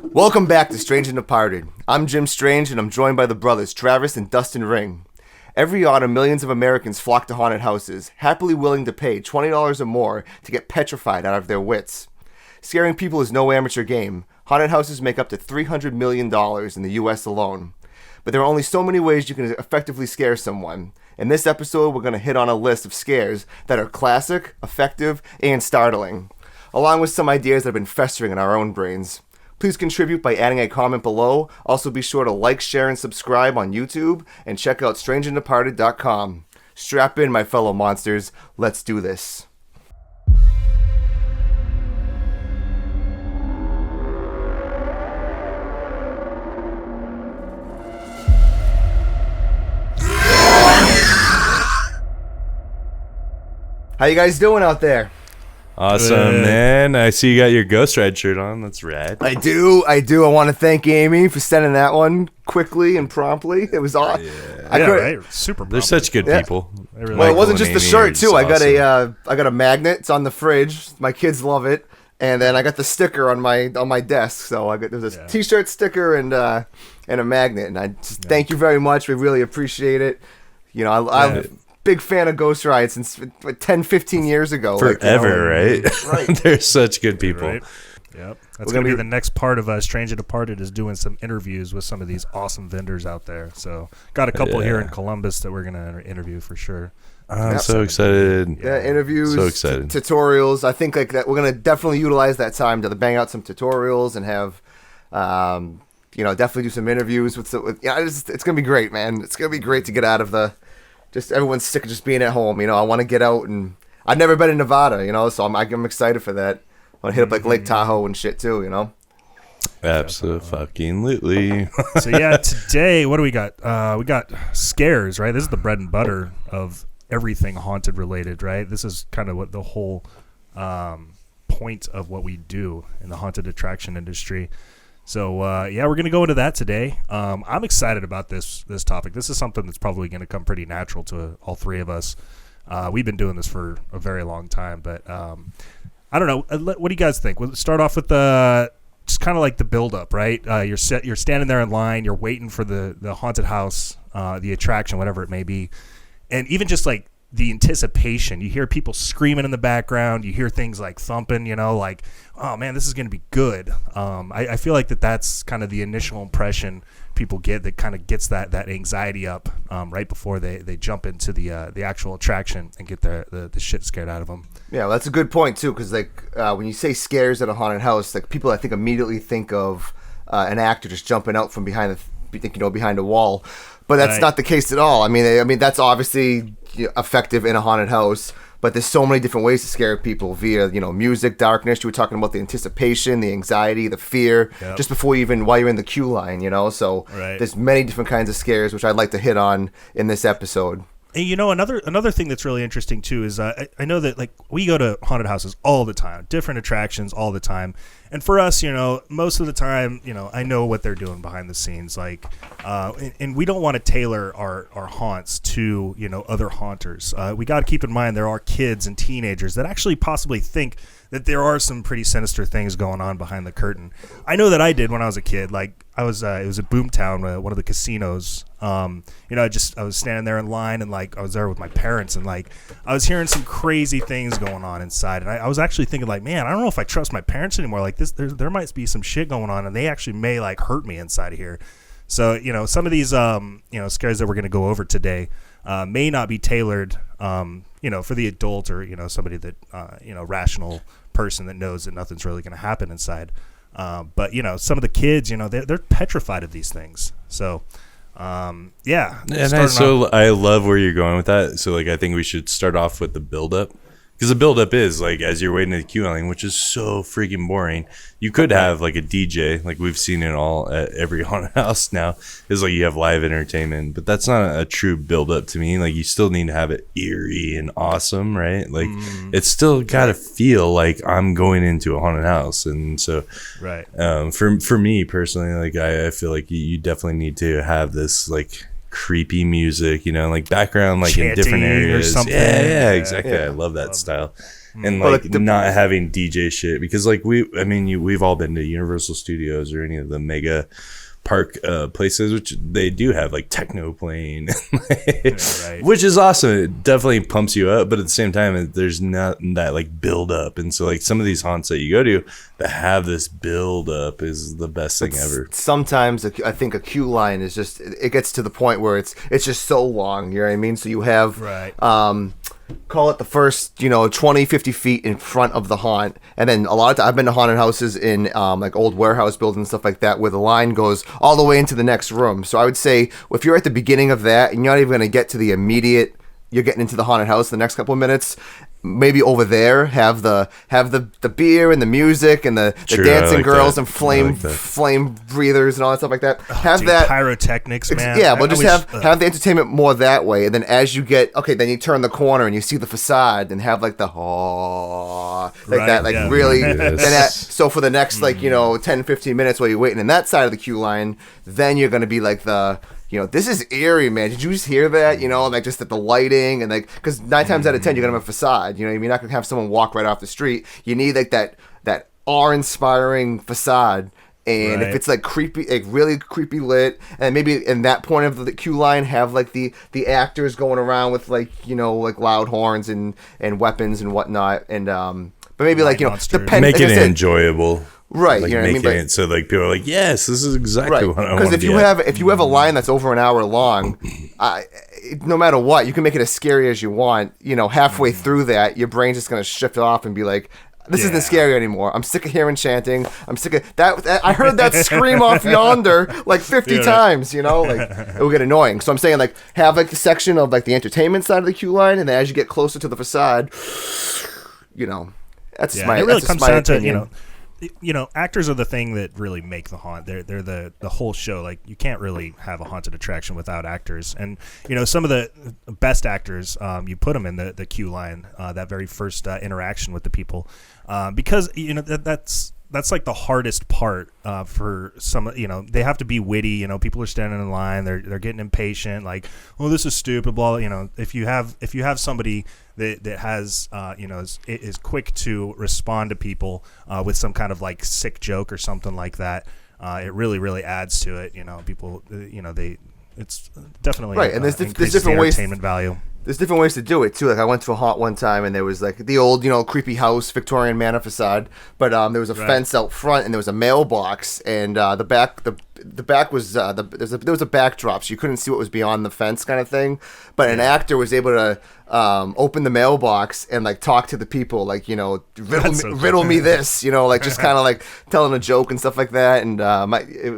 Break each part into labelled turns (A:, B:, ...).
A: Welcome back to Strange and Departed. I'm Jim Strange, and I'm joined by the brothers Travis and Dustin Ring. Every autumn, millions of Americans flock to haunted houses, happily willing to pay $20 or more to get petrified out of their wits. Scaring people is no amateur game. Haunted houses make up to $300 million in the U.S. alone. But there are only so many ways you can effectively scare someone. In this episode, we're going to hit on a list of scares that are classic, effective, and startling, along with some ideas that have been festering in our own brains. Please contribute by adding a comment below. Also be sure to like, share, and subscribe on YouTube, and check out strangeanddeparted.com. Strap in, my fellow monsters. Let's do this. How you guys doing out there?
B: Awesome, man. I see you got your Ghost Ride shirt on. That's rad.
A: I do. I want to thank Amy for sending that one quickly and promptly. It was awesome.
C: Right. Super.
B: They're such good people.
C: Really
A: Well, it wasn't just the shirt too. I got
B: awesome.
A: I got a magnet. It's on the fridge. My kids love it. And then I got the sticker on my desk. So there's a T-shirt sticker and a magnet. And I just thank you very much. We really appreciate it. You know, I'm a big fan of Ghost Ride since 10, 15 years ago.
B: Forever, right?
A: Right.
B: They're such good people.
C: Right. Yep. That's going to be the next part of Strange and Departed is doing some interviews with some of these awesome vendors out there. So got a couple here in Columbus that we're going to interview for sure.
B: I'm so excited.
A: Yeah, interviews,
B: So excited.
A: Tutorials. I think like that we're going to definitely utilize that time to bang out some tutorials and have, definitely do some interviews with it's going to be great, man. It's going to be great to get out of just everyone's sick of just being at home. You know, I want to get out, and I've never been in Nevada, so I'm excited for that. I want to hit up like Lake Tahoe and shit too,
B: Absolutely.
C: So yeah, today what do we got? We got scares, right? This is the bread and butter of everything haunted related, right? This is kind of what the whole point of what we do in the haunted attraction industry. So, we're going to go into that today. I'm excited about this topic. This is something that's probably going to come pretty natural to all three of us. We've been doing this for a very long time, but I don't know. What do you guys think? We'll start off with just kind of like the build-up, right? You're standing there in line. You're waiting for the haunted house, the attraction, whatever it may be. And even just like the anticipation, you hear people screaming in the background, you hear things like thumping, like, oh man, this is going to be good. I feel like that's kind of the initial impression people get that kind of gets that anxiety up right before they jump into the actual attraction and get the shit scared out of them.
A: Yeah, well, that's a good point too, because when you say scares at a haunted house, like people I think immediately think of an actor just jumping out from behind behind a wall. But that's not the case at all. I mean, that's obviously effective in a haunted house, but there's so many different ways to scare people via, music, darkness. You were talking about the anticipation, the anxiety, the fear, just while you're in the queue line, So there's many different kinds of scares, which I'd like to hit on in this episode.
C: And another thing that's really interesting too is I know that like we go to haunted houses all the time, different attractions all the time, and for us, most of the time, I know what they're doing behind the scenes, like, and we don't want to tailor our haunts to other haunters. We got to keep in mind there are kids and teenagers that actually possibly think that there are some pretty sinister things going on behind the curtain. I know that I did when I was a kid. Like it was at Boomtown, one of the casinos. I was standing there in line, and like I was there with my parents, and like I was hearing some crazy things going on inside, and I was actually thinking like, man, I don't know if I trust my parents anymore. Like this, there might be some shit going on, and they actually may like hurt me inside of here. So some of these scares that we're going to go over today may not be tailored for the adult or somebody that rational person that knows that nothing's really going to happen inside. But some of the kids, they're petrified of these things. So and
B: I love where you're going with that. So like I think we should start off with the build-up. Because the build-up is, like, as you're waiting in the queue line, which is so freaking boring, you could have, like, a DJ, like we've seen it all at every haunted house now, is like you have live entertainment. But that's not a true build-up to me. Like, you still need to have it eerie and awesome, right? Like, it's still got to feel like I'm going into a haunted house. And so, for me personally, like, I feel like you definitely need to have this, like, creepy music, like background, like in
C: Chanting
B: different
C: or
B: areas.
C: something.
B: Yeah, exactly.
A: Yeah.
B: I love that style. And
A: Well,
B: like
A: like,
B: not having DJ shit, because like we've all been to Universal Studios or any of the mega park places, which they do have like techno playing,
C: right.
B: which is awesome. It definitely pumps you up, but at the same time there's not that like build up. And so like some of these haunts that you go to that have this build up is the best thing ever.
A: Sometimes I think a queue line is just, it gets to the point where it's just so long, you know what I mean? So you have call it the first 20, 50 feet in front of the haunt, and then a lot of I've been to haunted houses in like old warehouse buildings and stuff like that where the line goes all the way into the next room. So I would say if you're at the beginning of that and you're not even going to get to the immediate, you're getting into the haunted house the next couple of minutes, maybe over there have the beer and the music and the
B: True,
A: dancing
B: like
A: girls
B: that.
A: and flame breathers and all that stuff like that. Have
C: Dude,
A: that
C: pyrotechnics, man.
A: yeah, but just
C: wish-
A: have the entertainment more that way, and then as you get then you turn the corner and you see the facade and have like the
C: Right,
A: that, like
C: yeah.
A: really.
B: Yes.
A: Then so for the next 10, 15 minutes while you're waiting in that side of the queue line, then you're gonna be like this is eerie, man. Did you just hear that? Like just at the lighting and like, because 9 times out of 10 you're gonna have a facade. You're not gonna have someone walk right off the street. You need like that awe-inspiring facade. And
C: Right.
A: if it's like creepy, like really creepy lit, and maybe in that point of the queue line have like the actors going around with like like loud horns and weapons and whatnot, and but maybe like
C: monsters.
A: depend
B: Make
A: like I
B: it
A: said,
B: enjoyable.
A: right?
B: Like
A: You know what I mean?
B: making
A: But-
B: it so like people are like, yes, this is exactly
A: right,
B: what I want
A: because
B: to
A: if
B: be
A: you
B: at.
A: have a line that's over an hour long, no matter what, you can make it as scary as you want. Halfway through that, your brain's just gonna shift off and be like, this
C: Yeah.
A: isn't scary anymore. I'm sick of hearing chanting. I'm sick of that. I heard that scream off yonder like 50 times, Like, it will get annoying. So I'm saying, like, have, like, the section of, like, the entertainment side of the queue line, and then as you get closer to the facade, that's just my
C: it really
A: that's just
C: comes
A: my
C: down
A: opinion.
C: to actors are the thing that really make the haunt. They're the whole show. Like, you can't really have a haunted attraction without actors. And some of the best actors, you put them in the queue line, that very first interaction with the people, because that's like the hardest part for some. They have to be witty. People are standing in line. They're getting impatient. Like, oh, this is stupid. Blah. If you have somebody that has is quick to respond to people with some kind of like sick joke or something like that, it really adds to it. People it's definitely
A: Right, and there's
C: increases
A: different
C: the
A: ways-
C: entertainment value.
A: There's different ways to do it too. Like, I went to a haunt one time, and there was like the old, creepy house, Victorian manor facade. But there was a fence out front, and there was a mailbox, and the back was there was a backdrop, so you couldn't see what was beyond the fence, kind of thing. But an actor was able to open the mailbox and like talk to the people, like riddle me this, like just kind of like telling a joke and stuff like that. And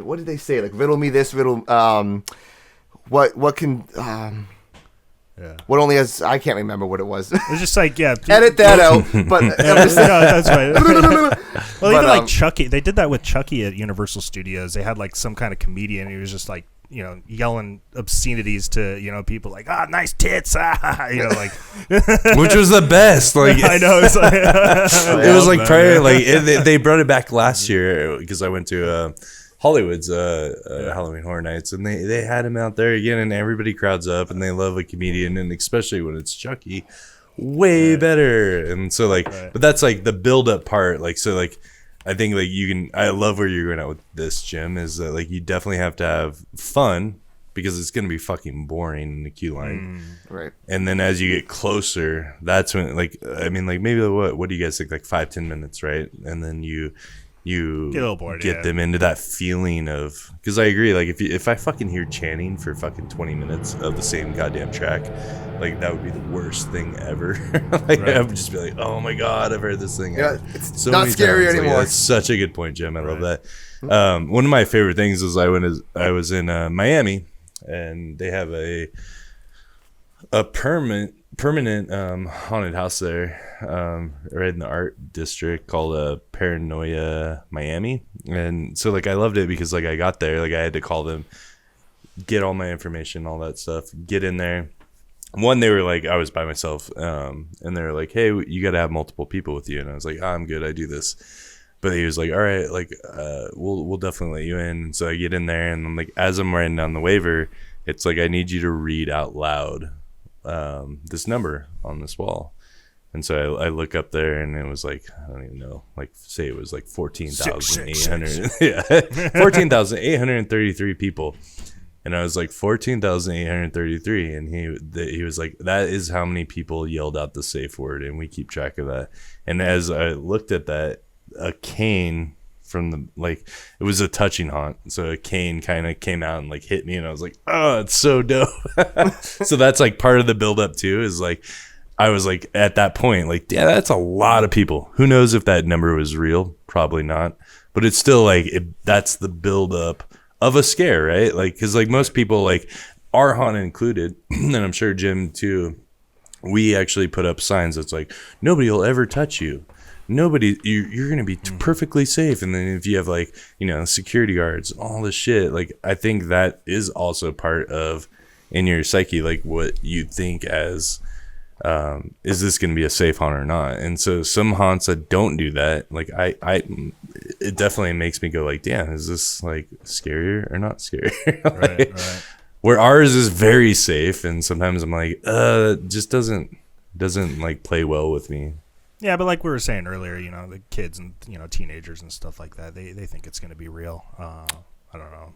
A: what did they say? Like, riddle me this, riddle what can.
C: Yeah.
A: What only has I can't remember what it was.
C: It's just like
A: Edit that out. But I'm just saying,
C: No, that's right. Well,
A: But,
C: even like Chucky, they did that with Chucky at Universal Studios. They had like some kind of comedian. He was just like yelling obscenities to people like nice tits, like
B: Which was the best. Like
C: I know it's like
B: it was like prior, like they brought it back last year because I went to Hollywood's Halloween Horror Nights, and they had him out there again, and everybody crowds up, and they love a comedian, and especially when it's Chucky, way better. And so like, but that's like the build up part. Like, so like, I think like I love where you're going out with this, Jim, is that like you definitely have to have fun because it's gonna be fucking boring in the queue line.
A: right.
B: And then as you get closer, that's when like maybe what do you guys think, like 5-10 minutes, right? And then you
C: Get a little bored,
B: get
C: yeah.
B: them into that feeling of, because I agree, like if I fucking hear chanting for fucking 20 minutes of the same goddamn track, like that would be the worst thing ever. Like I would just be like, oh my god, I've heard this thing.
A: Yeah, it's not scary
B: Like,
A: anymore.
B: that's such a good point, Jim. I love that. One of my favorite things is I was in Miami, and they have a permanent haunted house there, right in the art district called Paranoia Miami. And so like I loved it because like I got there, like I had to call them, get all my information, all that stuff, get in there. One, they were like, I was by myself, and they were like, hey, you got to have multiple people with you. And I was like, I'm good, I do this. But he was like, all right, like we'll definitely let you in. And so I get in there, and I'm like, as I'm writing down the waiver, it's like, I need you to read out loud this number on this wall. And so I look up there, and it was like, I don't even know, like, say it was like 14,800. Yeah, 14,833 people. And I was like, 14,833. And he was like, that is how many people yelled out the safe word, and we keep track of that. And as I looked at that, a cane from the, like, it was a touching haunt, so a cane kind of came out and like hit me, and I was like, oh, it's so dope. So that's like part of the buildup too, is like, I was like, at that point, like, yeah, that's a lot of people. Who knows if that number was real? Probably not. But it's still like, that's the buildup of a scare, right? Like, because like most people, like our haunt included, and I'm sure Jim too, we actually put up signs that's like, nobody will ever touch you. Nobody, you're going to be perfectly safe. And then if you have like, you know, security guards, all this shit, like, I think that is also part of in your psyche, like what you think as, is this going to be a safe haunt or not? And so some haunts that don't do that, like it definitely makes me go like, damn, is this like scarier or not scary? Like, right. Where ours is very safe, and sometimes I'm like, just doesn't like play well with me.
C: Yeah, but like we were saying earlier, you know, the kids and, you know, teenagers and stuff like that, they think it's going to be real. I don't know.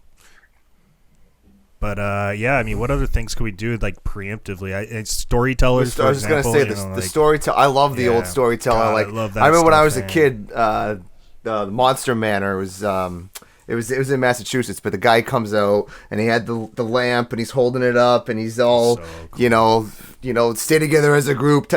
C: But yeah, I mean, what other things could we do like preemptively? Storytellers,
A: I was just gonna say the storyteller. I love the old storyteller.
C: God,
A: like,
C: I love that
A: I remember when I was
C: stuff,
A: a kid, the Monster Manor was it was in Massachusetts, but the guy comes out and he had the lamp and he's holding it up and he's all so cool. you know, stay together as a group.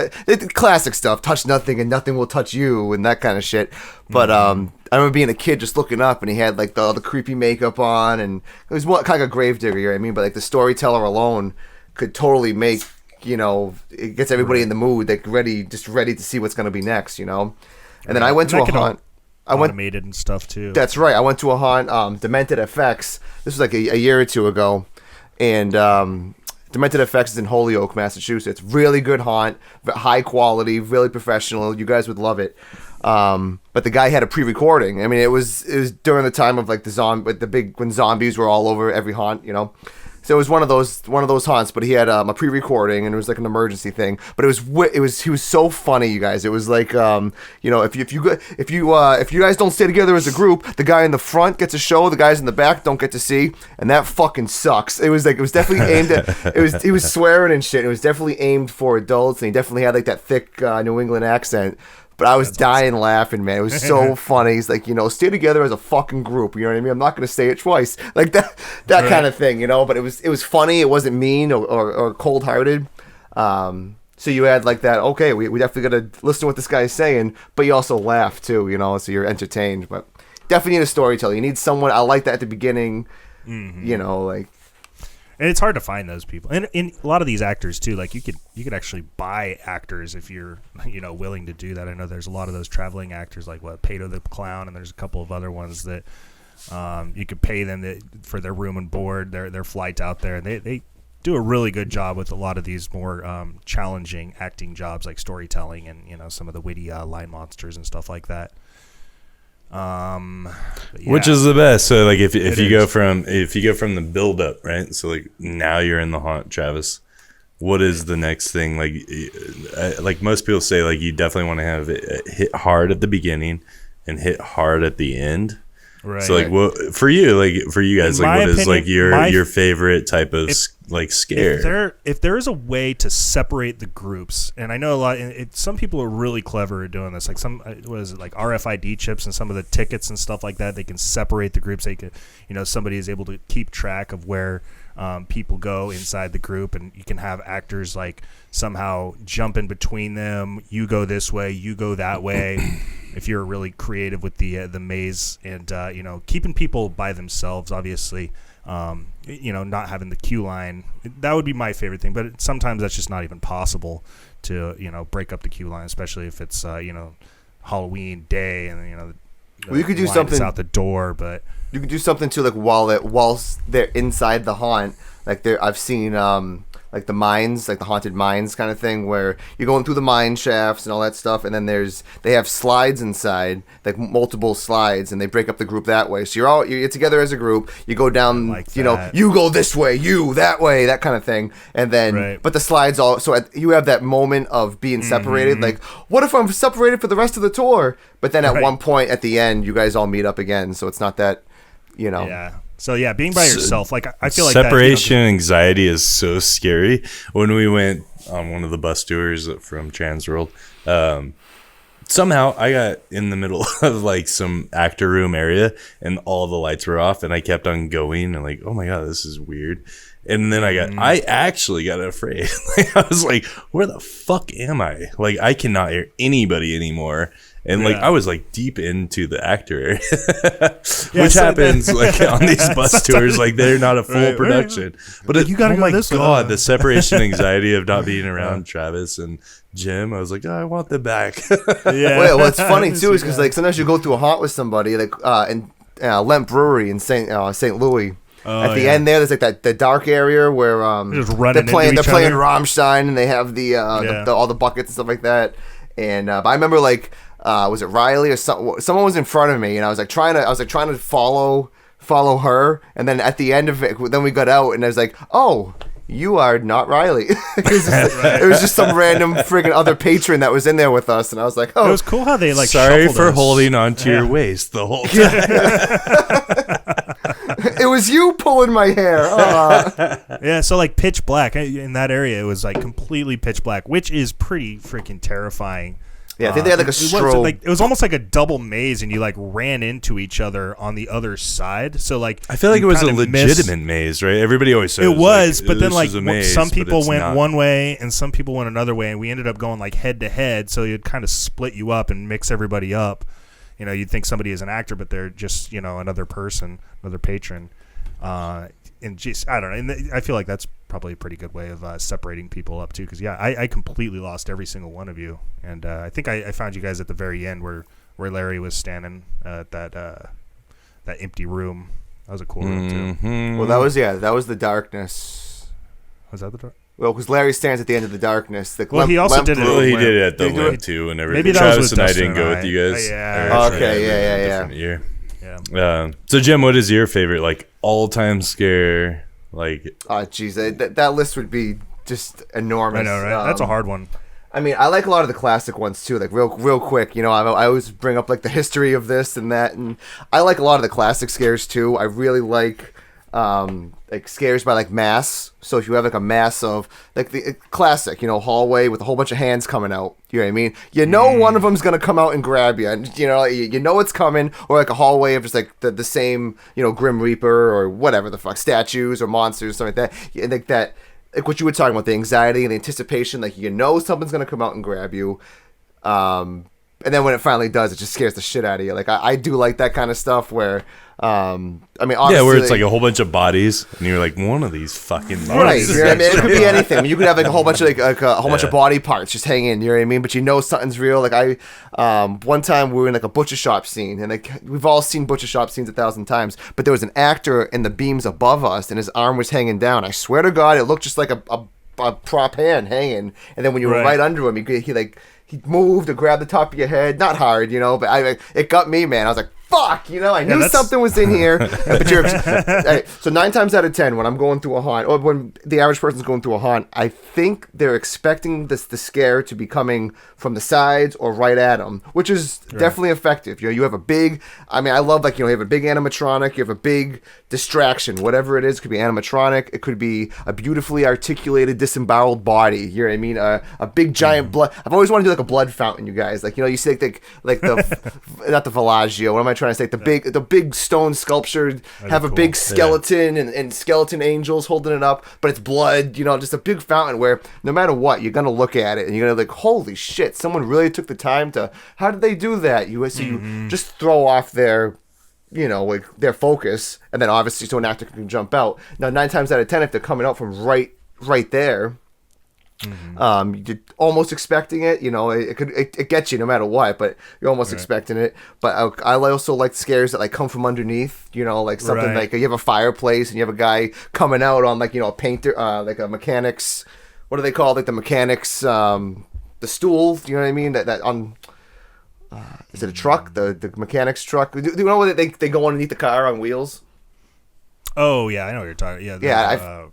A: Classic stuff. Touch nothing and nothing will touch you and that kind of shit. But I remember being a kid just looking up, and he had like all the creepy makeup on, and it was kind of a gravedigger, you know what I mean? But like the storyteller alone could totally make, you know, it gets everybody in the mood, like ready to see what's going to be next, you know? And then I went to a haunt.
C: Automated and stuff too.
A: That's right. I went to a haunt, Demented FX. This was like a year or two ago, and Demented FX is in Holyoke, Massachusetts. Really good haunt, high quality, really professional. You guys would love it. But the guy had a pre-recording. I mean, it was during the time of like when zombies were all over every haunt, you know. So it was one of those haunts, but he had a pre-recording, and it was like an emergency thing. But he was so funny, you guys. It was like, you know, if you guys don't stay together as a group, the guy in the front gets a show, the guys in the back don't get to see, and that fucking sucks. It was definitely aimed at he was swearing and shit. It was definitely aimed for adults, and he definitely had like that thick New England accent. But I was dying laughing, man. It was so funny. He's like, you know, stay together as a fucking group. You know what I mean? I'm not going to say it twice. Like that right. Kind of thing, you know? But it was funny. It wasn't mean or cold-hearted. So you had like that, okay, we definitely got to listen to what this guy is saying, but you also laugh too, you know? So you're entertained. But definitely need a storyteller. You need someone, I like that at the beginning, you know, like.
C: And it's hard to find those people, and in a lot of these actors too. Like you could actually buy actors if you're, you know, willing to do that. I know there's a lot of those traveling actors, like Pato the Clown, and there's a couple of other ones that you could pay them for their room and board, their flight out there, and they do a really good job with a lot of these more challenging acting jobs, like storytelling and, you know, some of the witty line monsters and stuff like that. Yeah.
B: Which is the best. So like if you go from the build up, right? So like now you're in the haunt, Travis. What is the next thing? Like most people say, like you definitely want to have it hit hard at the beginning and hit hard at the end. Right. So like what for you guys, like what is like your favorite type of like scare?
C: If there is a way to separate the groups, and I know some people are really clever at doing this, like like RFID chips and some of the tickets and stuff like that, they can separate the groups. They could, you know, somebody is able to keep track of where people go inside the group, and you can have actors like somehow jump in between them. You go this way, you go that way. If you're really creative with the maze, and you know, keeping people by themselves, obviously, you know, not having the queue line, that would be my favorite thing. But sometimes that's just not even possible to, you know, break up the queue line, especially if it's you know, Halloween day, and you know,
A: well, you could do something
C: out the door. But you
A: could do something too, like whilst they're inside the haunt, like I've seen like the mines, like the haunted mines kind of thing, where you're going through the mine shafts and all that stuff, and then they have slides inside, like multiple slides, and they break up the group that way. So you're together as a group. You go down,
C: like
A: you know,
C: that.
A: you go this way, you that way, that kind of thing, and then
C: Right.
A: but the slides all you have that moment of being separated. Like, what if I'm separated for the rest of the tour? But then at
C: Right.
A: one point at the end, you guys all meet up again, so it's not that, you know.
C: Yeah. So yeah, being by yourself, like I feel like that, you know,
B: separation anxiety is so scary. When we went on one of the bus tours from Transworld, somehow I got in the middle of like some actor room area and all the lights were off, and I kept on going and like, oh my god, this is weird. And then I actually got afraid. Like, I was like, where the fuck am I? Like, I cannot hear anybody anymore. And like,
C: Yeah.
B: I was like deep into the actor area,
C: Yeah,
B: which
C: so
B: happens like on these bus tours. Like, they're not a full
C: Right.
B: production. But
C: You gotta
B: oh
C: go
B: my
C: this way.
B: god, the separation anxiety of not being around Travis and Jim. I was like, oh, I want them back.
C: Yeah.
A: Well, what's funny too is because like sometimes you go through a haunt with somebody, like in Lemp Brewery in St. Louis. At the
C: yeah.
A: end there, there's like the dark area where
C: Just running
A: they're
C: into each
A: playing
C: other.
A: Rammstein, and they have the all the buckets and stuff like that. And but I remember like was it Riley or someone was in front of me, and I was trying to follow her, and then at the end of it, then we got out, and I was like, oh, you are not Riley. It was just some random friggin' other patron that was in there with us, and I was like, oh,
C: It was cool how they like.
B: Sorry
C: shuffled
B: for
C: us.
B: holding on to your waist the whole time.
A: it was you pulling my hair.
C: Yeah, so like pitch black in that area, it was like completely pitch black, which is pretty freaking terrifying.
A: Yeah, I think they had like a strobe.
C: It was almost like a double maze, and you like ran into each other on the other side. So like,
B: I feel like
C: you
B: it was a
C: kinda missed-
B: legitimate maze, right? Everybody always says
C: It was, but then
B: this
C: like
B: is a maze,
C: some
B: but
C: people
B: it's
C: went
B: not.
C: one way and some people went another way, and we ended up going like head to head. So you'd kind of split you up and mix everybody up. You know, you'd think somebody is an actor, but they're just, you know, another person, another patron. And just, I don't know. And I feel like that's probably a pretty good way of separating people up too. Because yeah, I completely lost every single one of you, and I think I found you guys at the very end where Larry was standing at that empty room. That was a cool room too.
B: Mhm.
A: Well, that was the darkness.
C: Was that the door?
A: Well, because Larry stands at the end of the darkness. The
C: Well, he also did it-
B: Well, he did it at the
A: Did he do
B: limp
A: it?
B: too and everything.
C: Maybe that was
B: Travis
C: with
B: and I
C: Dustin
B: didn't go
C: and
B: with
C: I.
B: you guys.
C: Yeah.
A: Okay, yeah.
B: Different year.
C: Yeah.
B: So Jim, what is your favorite like all-time scare? Like,
A: Oh, jeez, that list would be just enormous.
C: I know, right? That's a hard one.
A: I mean, I like a lot of the classic ones too. Like real quick, you know, I always bring up like the history of this and that, and I like a lot of the classic scares too. I really like scares by like mass. So if you have like a mass of like the classic, you know, hallway with a whole bunch of hands coming out, you know what I mean? You know, one of them's gonna come out and grab you, and you know it's coming. Or like a hallway of just like the same, you know, Grim Reaper or whatever the fuck, statues or monsters, something like that. And like that. Like what you were talking about, the anxiety and the anticipation, like you know something's gonna come out and grab you, and then when it finally does, it just scares the shit out of you. Like I do like that kind of stuff where, I mean, obviously,
B: yeah, where it's like a whole bunch of bodies, and you're like, one of these fucking
A: right.
B: bodies.
A: You know what I mean? It could be anything. I mean, you could have like a whole bunch of a whole bunch of body parts just hanging. You know what I mean? But you know something's real. Like one time we were in like a butcher shop scene, and like we've all seen butcher shop scenes 1,000 times. But there was an actor in the beams above us, and his arm was hanging down. I swear to God, it looked just like a prop hand hanging. And then when you were right under him, he moved or grabbed the top of your head. Not hard, you know, but it got me, man. I was like, fuck, you know, I knew something was in here. But so 9 times out of 10, when I'm going through a haunt, or when the average person's going through a haunt, I think they're expecting the scare to be coming from the sides or right at them, which is definitely effective. You know, you have a big, I mean, I love, like, you know, you have a big animatronic, you have a big distraction, whatever it is. It could be animatronic, it could be a beautifully articulated, disemboweled body. You know what I mean? A big giant blood. I've always wanted to do like a blood fountain, you guys. Like, you know, you see like the not the Villaggio. What am I trying to say? The big stone sculpture have a
C: cool.
A: big skeleton and skeleton angels holding it up, but it's blood. You know, just a big fountain where no matter what, you're gonna look at it and you're gonna like, holy shit! Someone really took the time to. How did they do that? You just throw off their, you know, like their focus, and then obviously so an actor can jump out. Now 9 times out of 10, if they're coming out from right there, You're almost expecting it. You know, it gets you no matter what, but you're almost expecting it. But I also like scares that like come from underneath. You know, like something like you have a fireplace and you have a guy coming out on like, you know, a painter, like a mechanics. What do they call like the mechanics? The stool. You know what I mean? That on. Is it a truck? The mechanics truck? Do you know that they go underneath the car on wheels?
C: Oh yeah, I know what you're talking. Yeah,
A: yeah.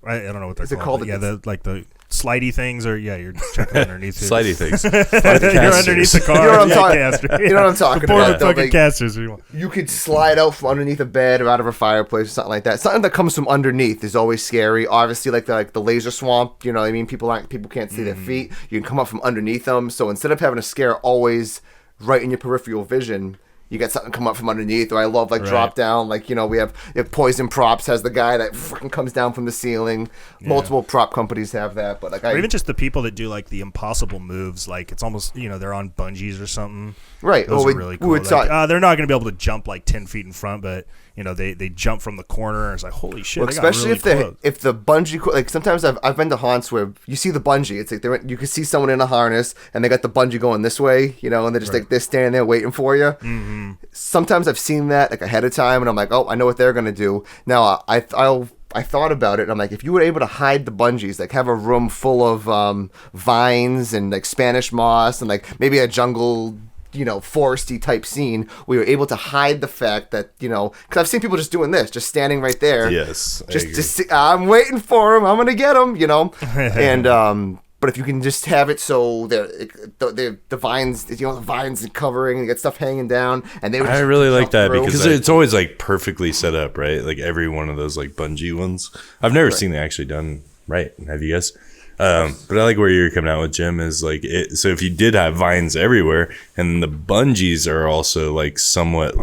C: I don't know what they're
A: Is it
C: called.
A: called?
C: Yeah, like the slidey things, or you're checking underneath.
B: Slidey things.
C: You're underneath the car.
A: You know what I'm talking-
C: caster.
A: you know what I'm talking
C: the
A: about, though,
C: fucking
A: like-
C: casters.
A: You could slide out from underneath a bed or out of a fireplace or something like that. Something that comes from underneath is always scary. Obviously, like the laser swamp. You know what I mean? People can't see their feet. You can come up from underneath them. So instead of having a scare always right in your peripheral vision, you got something come up from underneath. Or I love like drop down. Like, you know, we have Poison Props has the guy that fucking comes down from the ceiling. Multiple prop companies have that, but like
C: or even just the people that do like the impossible moves. Like it's almost, you know, they're on bungees or something.
A: Right.
C: Those
A: Well,
C: are really
A: we
C: cool.
A: would
C: Like,
A: talk-
C: they're not going to be able to jump like 10 feet in front, but you know they jump from the corner. And it's like holy shit.
A: Well,
C: they got
A: especially
C: really
A: if the bungee, like sometimes I've been to haunts where you see the bungee. It's like you can see someone in a harness and they got the bungee going this way, you know, and they're just like they're standing there waiting for you. Mm-hmm. Sometimes I've seen that like ahead of time, and I'm like, oh, I know what they're gonna do. Now I thought about it, and I'm like, if you were able to hide the bungees, like have a room full of vines and like Spanish moss and like maybe a jungle, you know, foresty type scene, we were able to hide the fact that, you know, because I've seen people just doing this, just standing right there.
B: Yes, I agree.
A: I'm waiting for him. I'm gonna get him, you know. And but if you can just have it so the vines, you know, the vines and covering, and get stuff hanging down, and they would.
B: I
A: just
B: really
A: jump
B: like that
A: through.
B: because it's always like perfectly set up, right? Like every one of those like bungee ones. I've never seen it actually done right. Have you guys? But I like where you're coming out with, Jim, is like it. So if you did have vines everywhere, and the bungees are also like somewhat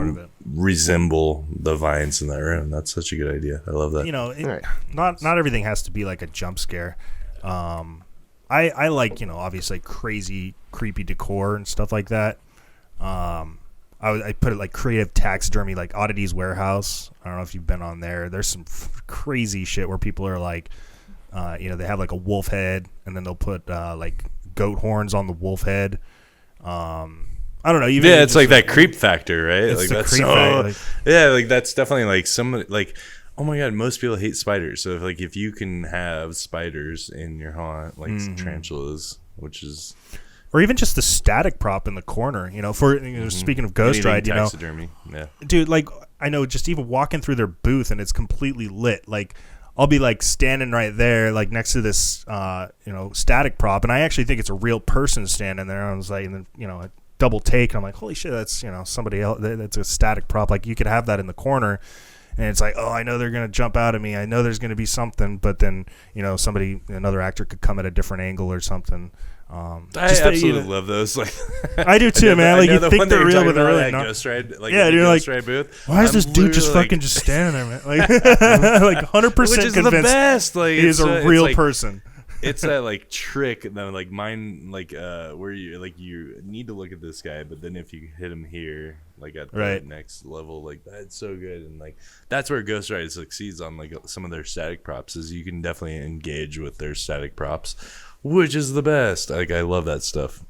B: resemble the vines in that room, that's such a good idea. I love that.
C: You know, not everything has to be like a jump scare. I like, you know, obviously crazy, creepy decor and stuff like that. I put it like creative taxidermy, like Oddities Warehouse. I don't know if you've been on there. There's some crazy shit where people are like, you know, they have like a wolf head, and then they'll put like goat horns on the wolf head. I don't know. Even
B: It's like that creep factor, right?
C: It's
B: Like
C: the
B: that's
C: creep
B: so,
C: factor,
B: yeah, like that's definitely like somebody like, oh my god, most people hate spiders. So if you can have spiders in your haunt, like tarantulas, which is,
C: or even just the static prop in the corner, you know, for speaking of Ghost Ride, you know,
B: taxidermy, yeah,
C: dude, like I know just even walking through their booth and it's completely lit, like I'll be like standing right there, like next to this, you know, static prop, and I actually think it's a real person standing there. I was like, and then, you know, I double take, and I'm like, holy shit, that's, you know, somebody else. That's a static prop. Like you could have that in the corner, and it's like, oh, I know they're gonna jump out at me. I know there's gonna be something, but then, you know, another actor could come at a different angle or something.
B: I absolutely love those. Like,
C: I do too, man. Like you think they're real, but they're really not.
B: Ghost Ride, like,
C: yeah, you're
B: Ghost
C: like,
B: Ride booth.
C: why is this dude just
B: literally,
C: fucking just standing there, man? Like, like 100%
B: which is
C: convinced
B: the best. Like,
C: he is a
B: it's
C: real
B: like,
C: person.
B: It's that like trick though, like mine, like where you need to look at this guy, but then if you hit him here, like at the next level, like that's so good, and like that's where Ghost Ride succeeds on like some of their static props, is you can definitely engage with their static props, which is the best. Like I love that stuff.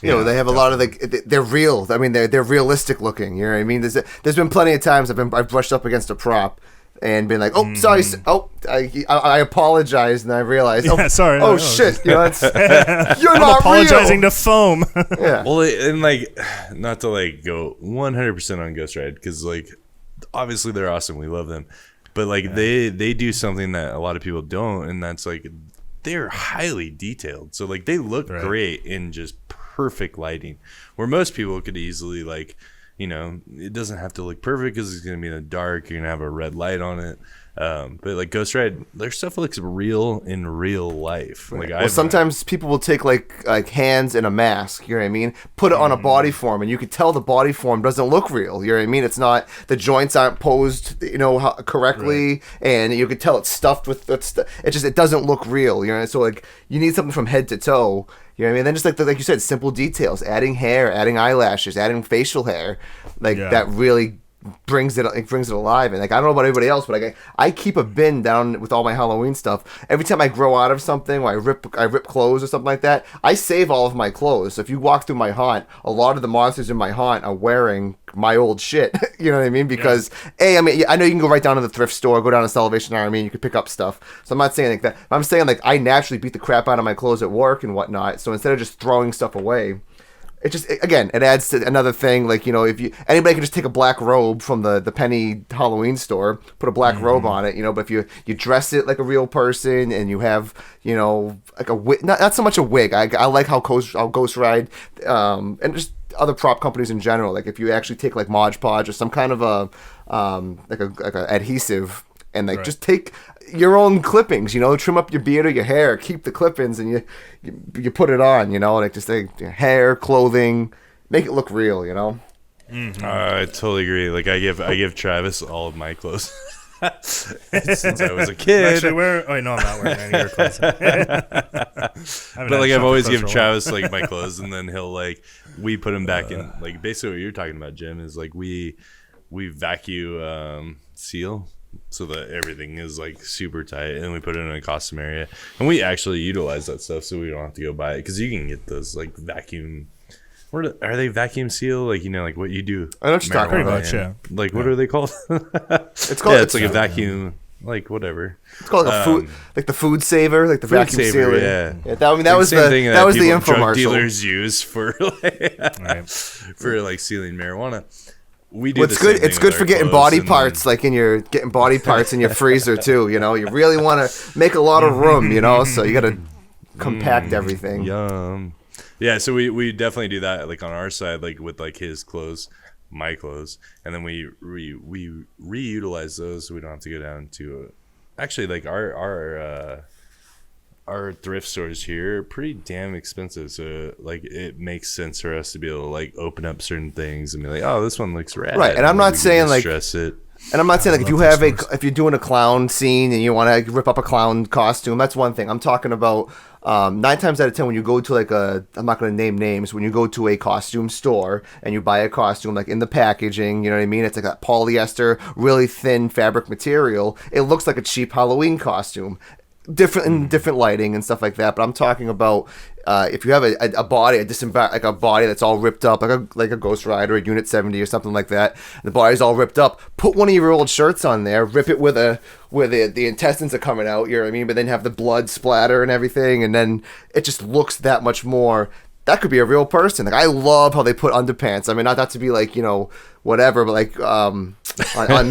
A: You know, they have a lot of they're real. I mean, they're realistic looking. You know what I mean? There's been plenty of times I've brushed up against a prop and been like, oh, sorry, I apologize, and I realized,
C: sorry,
A: oh shit, you know, it's, you're
C: I'm
A: not
C: apologizing
A: real.
C: to foam.
A: Yeah.
B: Well, and like, not to like go 100% on Ghost Ride, because like, obviously they're awesome, we love them, but like they do something that a lot of people don't, and that's like they're highly detailed. So like they look great in just perfect lighting, where most people could easily like, you know, it doesn't have to look perfect because it's going to be in the dark. You're going to have a red light on it. But like Ghost Ride, their stuff looks real in real life. Like,
A: well, sometimes people will take like hands in a mask, you know what I mean? Put it on a body form, and you could tell the body form doesn't look real. You know what I mean? It's not, the joints aren't posed, you know, correctly, and you could tell it's stuffed with it doesn't look real. You know, so like you need something from head to toe. You know what I mean? Then just like you said, simple details, adding hair, adding eyelashes, adding facial hair, like that really brings it alive. And like, I don't know about everybody else, but like I keep a bin down with all my Halloween stuff. Every time I grow out of something, or I rip clothes or something like that, I save all of my clothes. So if you walk through my haunt, a lot of the monsters in my haunt are wearing my old shit. You know what I mean? Because I mean, I know you can go right down to the thrift store, go down to Salvation Army, and you can pick up stuff. So I'm not saying like that. I'm saying like I naturally beat the crap out of my clothes at work and whatnot. So instead of just throwing stuff away, it just, again, it adds to another thing. Like, you know, if anybody can just take a black robe from the Penny Halloween store, put a black robe on it, you know, but if you dress it like a real person and you have, you know, like a wig, not so much a wig. I like how Ghost Ride, and just other prop companies in general, like if you actually take like Mod Podge or some kind of a adhesive and like just take your own clippings, you know, trim up your beard or your hair, keep the clippings, and you put it on, you know, like just like hair, clothing, make it look real, you know.
B: I totally agree. Like I give Travis all of my clothes since I was a kid.
C: I'm not wearing any of your clothes.
B: But like I've always given Travis like my clothes, and then he'll like we put them back in. Like basically what you're talking about, Jim, is like we vacuum seal so that everything is like super tight, and we put it in a costume area, and we actually utilize that stuff so we don't have to go buy it, because you can get those like vacuum. Are they vacuum seal? Like, you know, like what you do?
A: I know what you're talking about.
C: Much, yeah.
B: Like what are they called?
A: It's called.
B: Yeah, it's like a vacuum. Like whatever.
A: It's called like a food, like the food saver, like the
B: Food
A: vacuum
B: saver,
A: sealer.
B: yeah.
A: That was the infomercial.
B: Dealers use for like, for like sealing marijuana. We do.
A: Well, it's good for getting body parts, like getting body parts in your freezer too. You know, you really want to make a lot of room. You know, so you got to compact everything.
B: Yum. Yeah, so we definitely do that, like on our side, like with like his clothes, my clothes, and then we reutilize those so we don't have to go down to actually like our thrift stores here are pretty damn expensive, so like it makes sense for us to be able to like open up certain things and be like, oh, this one looks rad,
A: right? And I'm not saying like
B: stress it.
A: And I'm not saying like if you're doing a clown scene and you want to rip up a clown costume, that's one thing. I'm talking about 9 times out of 10 when you go to like I'm not going to name names, when you go to a costume store and you buy a costume, like in the packaging, you know what I mean? It's like that polyester, really thin fabric material. It looks like a cheap Halloween costume. Different lighting and stuff like that, but I'm talking about if you have a body, like a body that's all ripped up, like a Ghost Rider, a Unit 70 or something like that. The body's all ripped up. Put one of your old shirts on there, rip it where the intestines are coming out. You know what I mean? But then have the blood splatter and everything, and then it just looks that much more. That could be a real person. Like I love how they put underpants. I mean, not to be like, you know, whatever, but like on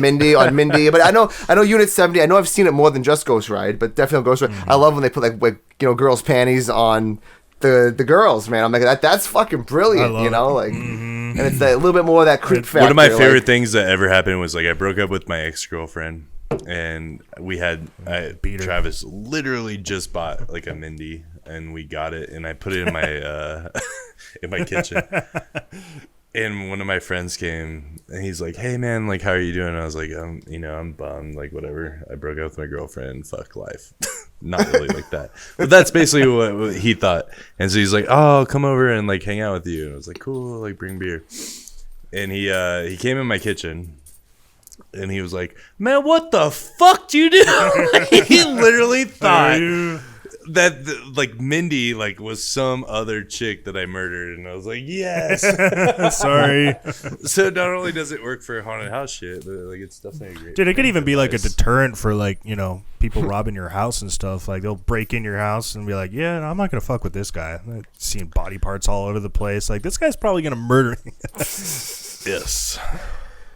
A: Mindy. But I know Unit 70. I know I've seen it more than just Ghost Ride, but definitely Ghost Ride. I love when they put like you know, girls' panties on the girls. Man, I'm like that's fucking brilliant. You know, like, and it's a little bit more of that creep factor.
B: One of my favorite things that ever happened was like I broke up with my ex-girlfriend, and we had Travis literally just bought like a Mindy. And we got it, and I put it in my in my kitchen. And one of my friends came, and he's like, "Hey man, like, how are you doing?" And I was like, I'm bummed, like, whatever. I broke up with my girlfriend. Fuck life." Not really like that, but that's basically what he thought. And so he's like, "Oh, I'll come over and like hang out with you." And I was like, "Cool, like bring beer." And he came in my kitchen. And he was like, "Man, what the fuck do you do?" He literally thought that like Mindy like was some other chick that I murdered, and I was like, yes.
C: Sorry.
B: So not only does it work for haunted house shit, but like it's definitely a great.
C: Dude, it could even be like a deterrent for like, you know, people robbing your house and stuff. Like they'll break in your house and be like, yeah, I'm not gonna fuck with this guy. I'm seeing body parts all over the place. Like this guy's probably gonna murder me.
B: Yes.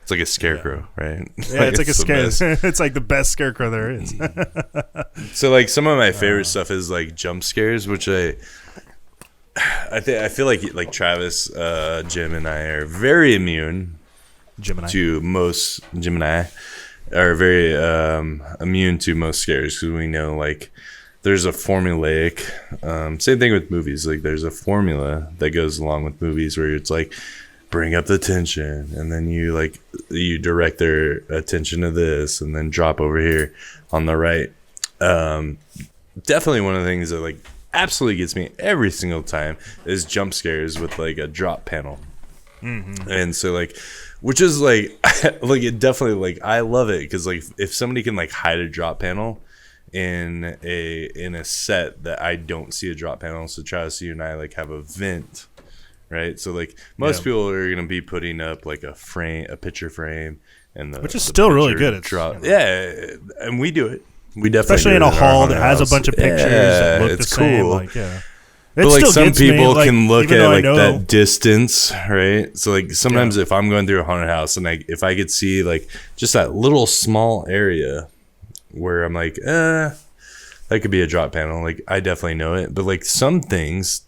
B: It's like a scarecrow, right?
C: Yeah, it's like a scare. It's like the best scarecrow there is.
B: So like some of my favorite stuff is like jump scares, which I feel like Travis, Jim, and I are very immune. Jim and I are very immune to most scares, because we know like there's a formulaic. Same thing with movies. Like there's a formula that goes along with movies where it's like, bring up the tension, and then you direct their attention to this, and then drop over here on the right. Definitely one of the things that like absolutely gets me every single time is jump scares with like a drop panel. And so like which is like like it definitely like I love it because like if somebody can like hide a drop panel in a set that I don't see a drop panel, so Travis, you and I like have a vent, right? So like most people are gonna be putting up like a picture frame, and
C: which is still really good. It's,
B: drop, and we do it. We definitely
C: especially in a hall that has a bunch of pictures that look the same.
B: Cool.
C: Like, yeah.
B: But like some people can look at like
C: know,
B: that distance, right? So like sometimes if I'm going through a haunted house and if I could see like just that little small area where I'm like, that could be a drop panel. Like I definitely know it. But like some things,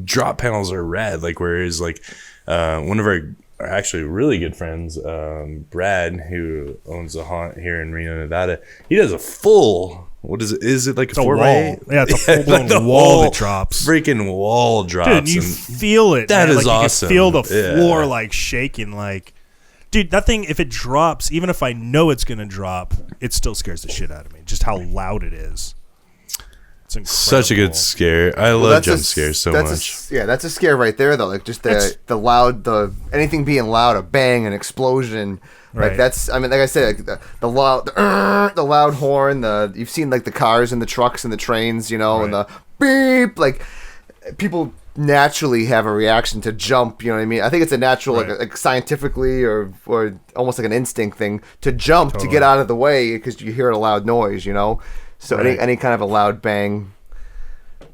B: drop panels are rad. Like whereas like one of our actually really good friends, Brad, who owns a haunt here in Reno, Nevada, he does a full. What is it? Is it like
C: it's
B: a 4x8?
C: Yeah, it's a full-blown like wall that drops.
B: Freaking wall drops.
C: Dude, you feel it.
B: That
C: man.
B: is
C: like,
B: awesome.
C: You can feel the floor like shaking. Like, dude, that thing, if it drops, even if I know it's going to drop, it still scares the shit out of me. Just how loud it is. It's incredible.
B: Such a good scare. I love jump scares so much.
A: That's a scare right there, though. Like just the loud, anything being loud, a bang, an explosion. Like that's, I mean, like I said, like the loud horn. You've seen like the cars and the trucks and the trains, you know, and the beep. Like people naturally have a reaction to jump. You know what I mean? I think it's a natural, like scientifically or almost like an instinct thing to jump to get out of the way because you hear a loud noise. You know, so any kind of a loud bang.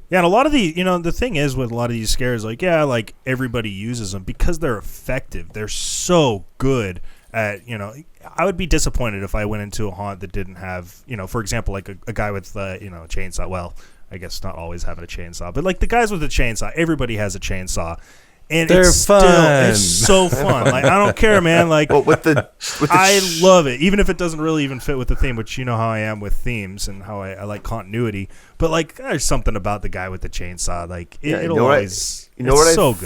C: Yeah, and a lot of the thing is with a lot of these scares, like like everybody uses them because they're effective. They're so good. I would be disappointed if I went into a haunt that didn't have, for example, like a guy with, a chainsaw. Well, I guess not always having a chainsaw, but like the guys with a chainsaw, everybody has a chainsaw. And it's fun. It's so fun. Like, I don't care, man. Like, I love it, even if it doesn't really even fit with the theme, which you know how I am with themes and how I like continuity. But like, there's something about the guy with the chainsaw. Like, it'll always.
A: I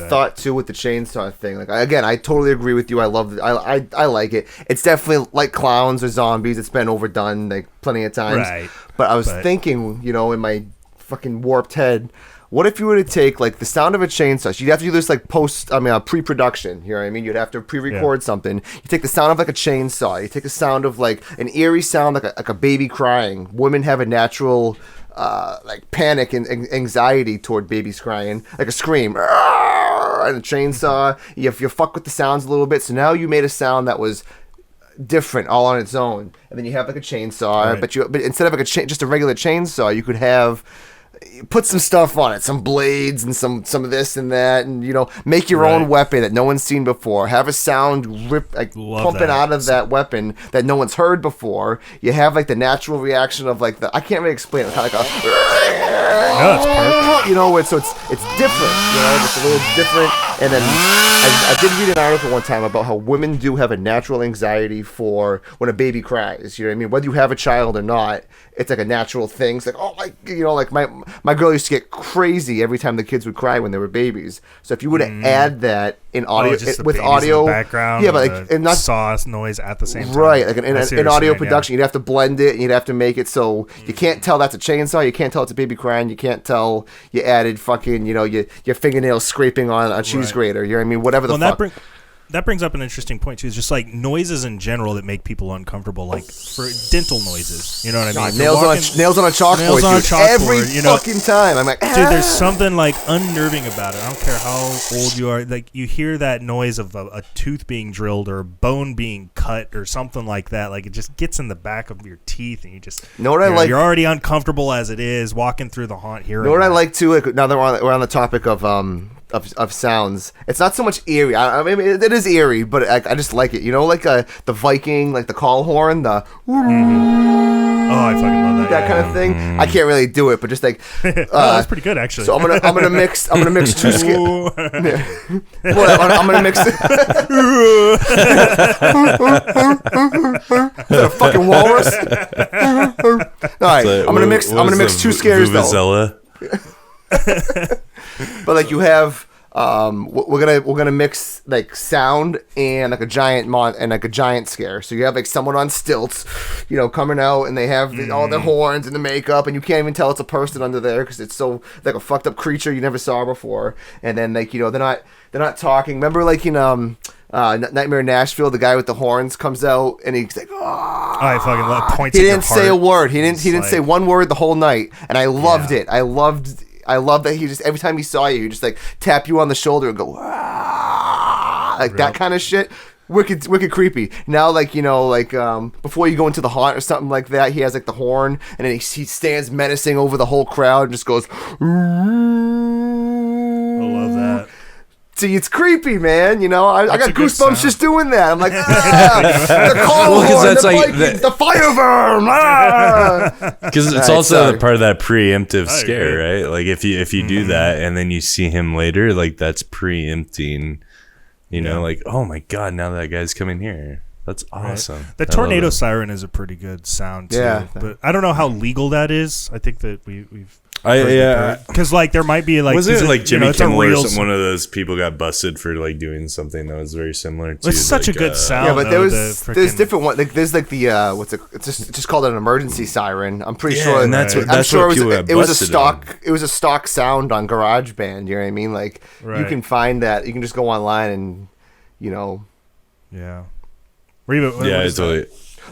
A: thought too with the chainsaw thing. Like, I totally agree with you. I love it. I like it. It's definitely like clowns or zombies. It's been overdone like plenty of times.
C: Right.
A: But I was thinking, in my fucking warped head. What if you were to take like the sound of a chainsaw? So you'd have to do this like pre-production. You know what I mean? You'd have to pre-record something. You take the sound of like a chainsaw. You take the sound of like an eerie sound, like a baby crying. Women have a natural like panic and anxiety toward babies crying, like a scream. And a chainsaw. You fuck with the sounds a little bit. So now you made a sound that was different all on its own. And then you have like a chainsaw. Right. But instead of like just a regular chainsaw, you could have. Put some stuff on it, some blades and some of this and that, and make your own weapon that no one's seen before. Have a sound pumping out of that weapon that no one's heard before. You have like the natural reaction of like I can't really explain it. Kind of like
C: that's perfect.
A: So it's different. It's a little different. And then I did read an article one time about how women do have a natural anxiety for when a baby cries. You know what I mean? Whether you have a child or not, it's like a natural thing. It's like, oh my, like my girl used to get crazy every time the kids would cry when they were babies. So if you were to add that in audio with audio,
C: in the background, and not saw noise at the same time,
A: right? Like in audio production, you'd have to blend it and you'd have to make it so you can't tell that's a chainsaw, you can't tell it's a baby crying, you can't tell you added fucking your fingernails scraping on a cheese grater. You know what I mean? Whatever the fuck.
C: That brings up an interesting point too. It's just like noises in general that make people uncomfortable, like for dental noises. You know what I mean?
A: Nails on a chalkboard. Every fucking time. I'm like,
C: dude, there's something like unnerving about it. I don't care how old you are. Like you hear that noise of a tooth being drilled or a bone being cut or something like that. Like it just gets in the back of your teeth, and you just you're already uncomfortable as it is walking through the haunt here.
A: You know what I like too? Like, now that we're on the topic of sounds, it's not so much eerie. I mean, it is eerie, but I just like it. Like the Viking, like the call horn, the
C: oh, I fucking love
A: that kind of thing. I can't really do it, but just like
C: that's pretty good actually.
A: So I'm gonna mix two scares. I'm gonna mix. Is that a fucking walrus? All right, I'm gonna mix two scares though. But like you have, we're gonna mix like sound and like a giant scare. So you have like someone on stilts, coming out, and they have all their horns and the makeup, and you can't even tell it's a person under there because it's so like a fucked up creature you never saw before. And then like they're not talking. Remember like in Nightmare in Nashville, the guy with the horns comes out and he's like,
C: Oh, I fucking love points.
A: He
C: at your
A: didn't say a
C: heart.
A: word. He didn't
C: It's
A: say one word the whole night, and I loved
C: Yeah.
A: it. I love that he just every time he saw you, he just like tap you on the shoulder and go like that kind of shit. Wicked creepy. Now, like, you know, like before you go into the haunt or something like that, he has like the horn, and then he
C: I
A: stands menacing over the whole crowd and just goes.
C: love that.
A: See, it's creepy, man. You know, I
C: That's
A: got
C: a good
A: goosebumps
C: sound.
A: just doing that. I'm like, the call
B: Well, 'cause
A: horn,
B: that's
A: the
B: like
A: Vikings,
B: the-
A: the fire worm.
B: Because it's
A: Alright,
B: also
A: sorry.
B: the part of that preemptive
C: I
B: scare,
C: agree.
B: right? Like if you do that and then you see him later, like that's preempting. You know, like, oh my god, now that guy's coming here. That's awesome.
C: The
B: I love
C: tornado
B: it.
C: siren is a pretty good sound too.
A: Yeah.
C: But I don't know how legal that is. I think that we've
B: Yeah.
C: because like there might be like
B: Wasn't it like Jimmy
C: it's a
B: Kimmel or
C: real
B: one of those people got busted for like doing something that was very similar to?
C: It's such
B: like,
C: a good sound.
A: Yeah, but
C: though,
A: there's
C: frickin-
A: different one. Like there's like the it's just called an emergency siren. I'm pretty
B: Yeah,
A: sure.
B: and that's what-
A: I'm
B: that's
A: sure
B: what
A: it
B: people
A: was,
B: got
A: it was a
B: busted
A: stock. It was a stock sound on GarageBand. You know what I mean? Like you
C: Right.
A: can find that. You can just go online and you know.
C: Yeah. Or even, what
B: Yeah,
A: uh,
C: is that?
B: totally.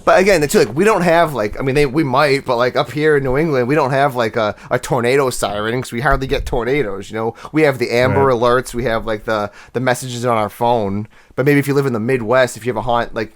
A: But again, too, like we don't have like we might, but like up here in New England, we don't have like a tornado siren because we hardly get tornadoes. You know, we have the Amber
C: Right.
A: alerts, we have like the messages on our phone. But maybe if you live in the Midwest, if you have a haunt like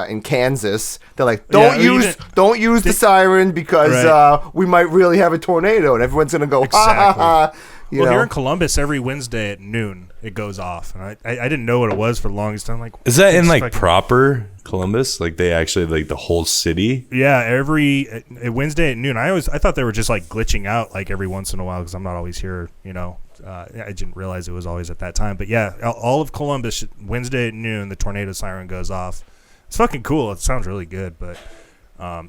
A: in Kansas, they're like,
C: Yeah, or even-
A: don't use the siren because
C: Right.
A: we might really have a tornado, and everyone's gonna go ha ha
C: Exactly.
A: ha. You
C: Well,
A: know?
C: here in Columbus, every Wednesday at noon it goes off, and I didn't know what it was for the longest time. Like,
B: Is that in
C: it's
B: like
C: fucking-
B: proper Columbus? Like they actually like the whole city?
C: Yeah, every Wednesday at noon. I thought they were just like glitching out like every once in a while because I'm not always here. You know, I didn't realize it was always at that time. But yeah, all of Columbus Wednesday at noon, the tornado siren goes off. It's fucking cool. It sounds really good, but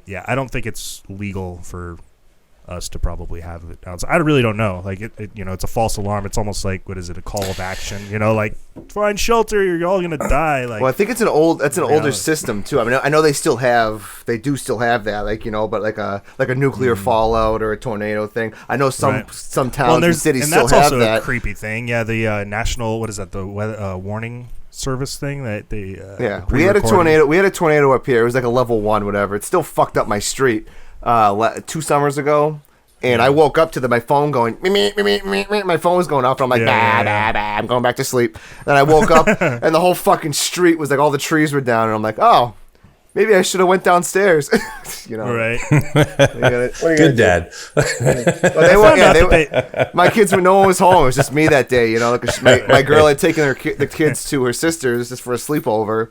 C: yeah, I don't think it's legal for us to probably have it outside. I really don't know. Like it, you know, it's a false alarm. It's almost like what is it? A call of action. You know, like find shelter. You're all gonna die. Like
A: Well, I think it's an older
C: Reality.
A: system too. I mean, I know they do still have that, like you know, but like a nuclear fallout or a tornado thing. I know some
C: Right.
A: some
C: well,
A: towns and
C: there's
A: cities
C: and
A: still
C: that's
A: have
C: also
A: that.
C: a creepy thing. Yeah, the national what is that? The weather warning service thing that they
A: Yeah,
C: the
A: we had a
C: pre-recording.
A: tornado. We had a tornado up here. It was like a level 1, whatever. It still fucked up my street 2 summers ago. And I woke up to my phone going, me, me, me, me, me. My phone was going off. And I'm like, I'm going back to sleep. Then I woke up and the whole fucking street was like, all the trees were down. And I'm like, oh, maybe I should have went downstairs. You know,
C: Right.
B: Good dad.
A: Well, my kids were, no one was home. It was just me that day, you know. 'Cause my girl had taken the kids to her sister's just for a sleepover,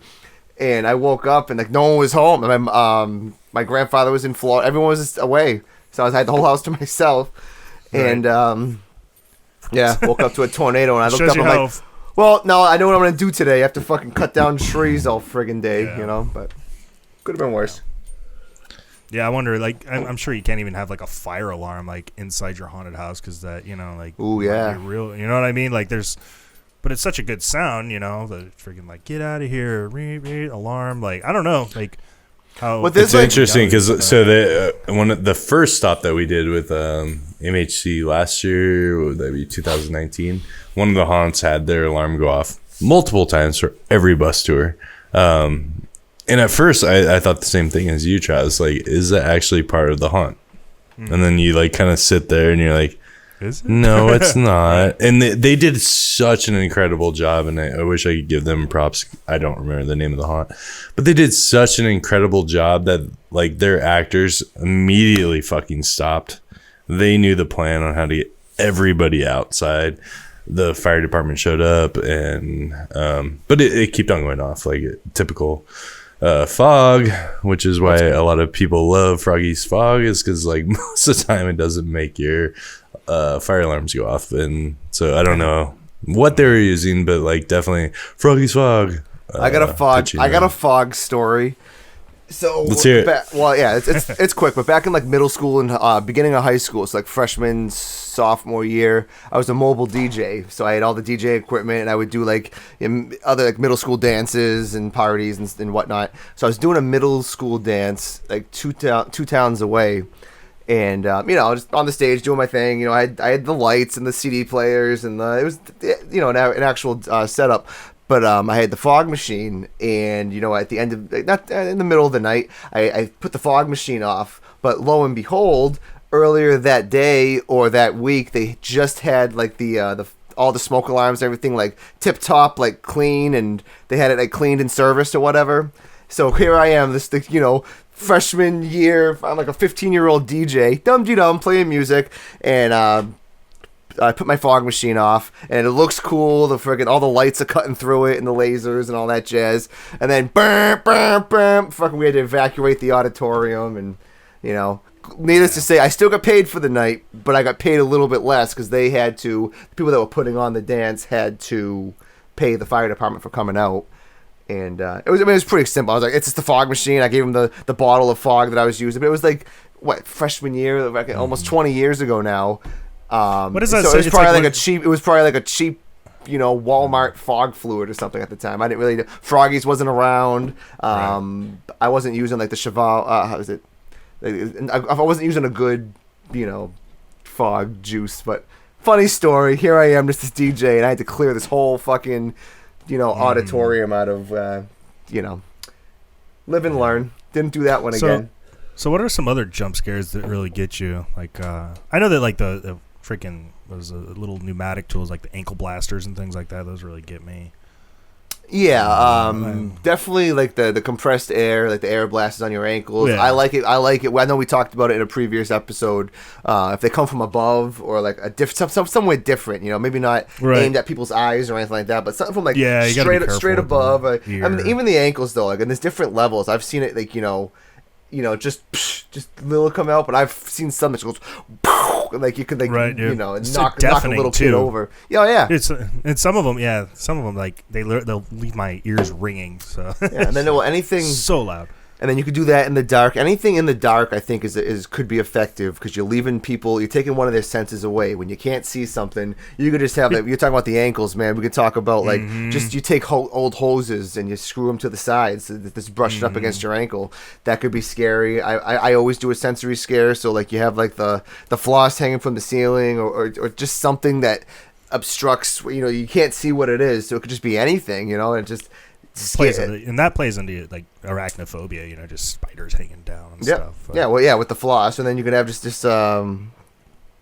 A: and I woke up and like no one was home. And my grandfather was in Florida. Everyone was just away, so I had the whole house to myself. And yeah, woke up to a tornado, and I looked
C: Shows
A: up.
C: you
A: I'm
C: how
A: like, well, no, I know what I'm gonna do today. I have to fucking cut down trees all friggin' day,
C: Yeah.
A: you know. But could have been worse.
C: Yeah, I wonder. Like, I'm sure you can't even have like a fire alarm like inside your haunted house because that, you know, like,
A: Ooh,
C: might
A: yeah.
C: be real. You know what I mean? Like, but it's such a good sound, you know. The freaking like, get out of here, alarm. Like, I don't know, like how.
A: Well, this
B: It's
A: like-
B: interesting because one of the first stop that we did with MHC last year, what would that be 2019? One of the haunts had their alarm go off multiple times for every bus tour. And at first, I thought the same thing as you, Travis. Like, is that actually part of the haunt? And then you like kind of sit there and you're like,
C: is it?
B: no, it's not. And they did such an incredible job, and I wish I could give them props. I don't remember the name of the haunt, but they did such an incredible job that like their actors immediately fucking stopped. They knew the plan on how to get everybody outside. The fire department showed up, and but it kept on going off like typical fog, which is why a lot of people love Froggy's Fog, is because like most of the time it doesn't make your fire alarms go off. And so I don't know what they were using, but like definitely Froggy's Fog.
A: I got a fog.
B: touching
A: I got a
B: them.
A: fog story. So
B: Let's hear it.
A: well, yeah, it's quick. But back in like middle school and beginning of high school, so like freshman, sophomore year, I was a mobile DJ. So I had all the DJ equipment, and I would do like other like middle school dances and parties and whatnot. So I was doing a middle school dance like two towns away. And you know, just on the stage doing my thing. You know, I had the lights and the CD players, and it was, you know, an actual setup. But I had the fog machine, and at the end of not in the middle of the night, I put the fog machine off. But lo and behold, earlier that day or that week, they just had like the all the smoke alarms, everything like tip top, like clean, and they had it like cleaned and serviced or whatever. So here I am, this freshman year, I'm like a 15-year-old DJ, dum playing music, and I put my fog machine off, and it looks cool. The friggin' all the lights are cutting through it, and the lasers and all that jazz. And then, fucking, we had to evacuate the auditorium, and needless to say, I still got paid for the night, but I got paid a little bit less because the people that were putting on the dance had to pay the fire department for coming out. And it was pretty simple. I was like, it's just the fog machine. I gave him the bottle of fog that I was using, but it was like freshman year, like almost 20 years ago now.
C: What is that?
A: So it was probably like a cheap. It was probably like a cheap, Walmart fog fluid or something at the time. I didn't really. Froggies wasn't around. I wasn't using like the Cheval. How is it? I wasn't using a good, fog juice. But funny story. Here I am, just this DJ, and I had to clear this whole fucking, auditorium out of, live and learn. Didn't do that one again.
C: So what are some other jump scares that really get you? Like, I know that like the freaking those little pneumatic tools like the ankle blasters and things like that. Those really get me.
A: Yeah, definitely like the compressed air, like the air blasters on your ankles.
C: Yeah.
A: I like it. I know we talked about it in a previous episode. If they come from above or like a somewhere different, maybe not aimed at people's eyes or anything like that, but something from like straight above. I mean, even the ankles though, like, and there's different levels. I've seen it like just little come out, but I've seen some that goes like you could like knock a little kid over. Yeah.
C: And some of them like they'll leave my ears ringing. So
A: and then anything
C: so loud.
A: And then you could do that in the dark. Anything in the dark, I think, could be effective because you're taking one of their senses away. When you can't see something, you could just have that. You're talking about the ankles, man. We could talk about like just you take old hoses and you screw them to the sides, so just brush it up against your ankle. That could be scary. I always do a sensory scare, so like you have like the floss hanging from the ceiling or just something that obstructs. You can't see what it is, so it could just be anything. And just.
C: That plays into like arachnophobia, just spiders hanging down and stuff.
A: With the floss, and then you could have just something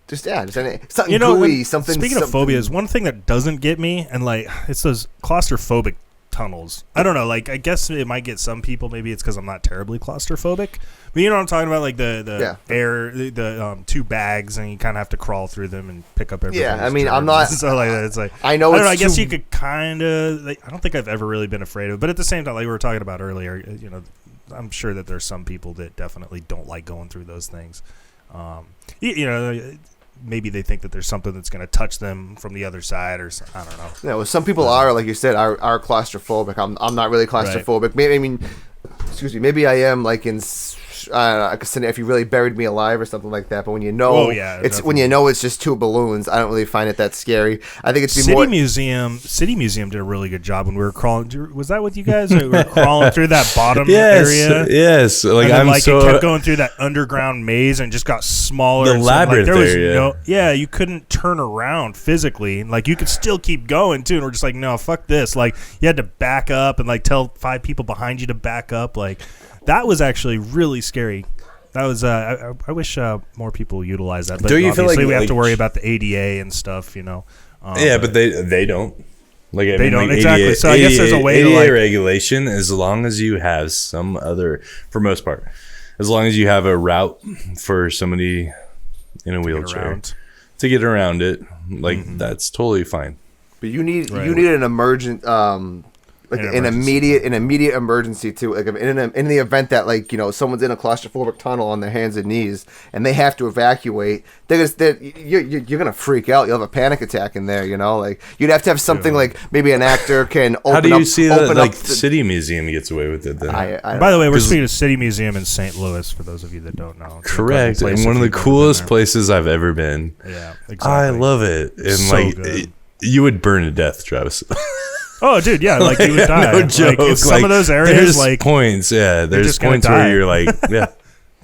A: gooey, something.
C: Speaking of phobias, one thing that doesn't get me, and like it's those claustrophobic tunnels. I don't know, like I guess it might get some people. Maybe it's because I'm not terribly claustrophobic. But you know what I'm talking about, like the air, the two bags, and you kind of have to crawl through them and pick up everything.
A: Yeah, I mean, I'm not.
C: So like it's like
A: I know.
C: I guess you could kind of. Like, I don't think I've ever really been afraid of it, but at the same time, like we were talking about earlier, I'm sure that there's some people that definitely don't like going through those things. Maybe they think that there's something that's going to touch them from the other side, or I don't know.
A: Yeah, well, some people are, like you said, are claustrophobic. I'm not really claustrophobic. Right. Maybe I am, like in. I could say if you really buried me alive or something like that, but when it's just two balloons, I don't really find it that scary. I think it's
C: City Museum did a really good job when we were crawling. Was that with you guys? We were crawling through that bottom area.
B: Yes, like
C: it kept going through that underground maze and just got smaller.
B: The labyrinth area.
C: You couldn't turn around physically. Like you could still keep going too. And we're just like, no, fuck this. Like you had to back up and like tell 5 people behind you to back up. Like. That was actually really scary. That was I wish more people utilize that. But
B: do you feel like
C: we have to worry about the ADA and stuff,
B: but they don't. Like
C: they don't exactly. ADA, so I guess there's a way
B: ADA
C: to
B: regulation as long as you have some other, for most part, as long as you have a route for somebody in a wheelchair to get around it, like that's totally fine.
A: But you need an emergent. Like an immediate emergency too. Like in the event that someone's in a claustrophobic tunnel on their hands and knees and they have to evacuate, you're gonna freak out. You'll have a panic attack in there. Like you'd have to have something like maybe an actor can open.
B: How do you
A: up,
B: see that? Like the City Museum gets away with it. Then
C: by the way, we're speaking of City Museum in St. Louis. For those of you that don't know,
B: correct. And one of the coolest places I've ever been.
C: Yeah, exactly.
B: I love it. And
C: so
B: you would burn to death, Travis.
C: Oh, dude, yeah, like you would die.
B: No joke.
C: Like, some of those areas,
B: there's
C: like
B: points, there's points where you're like, yeah.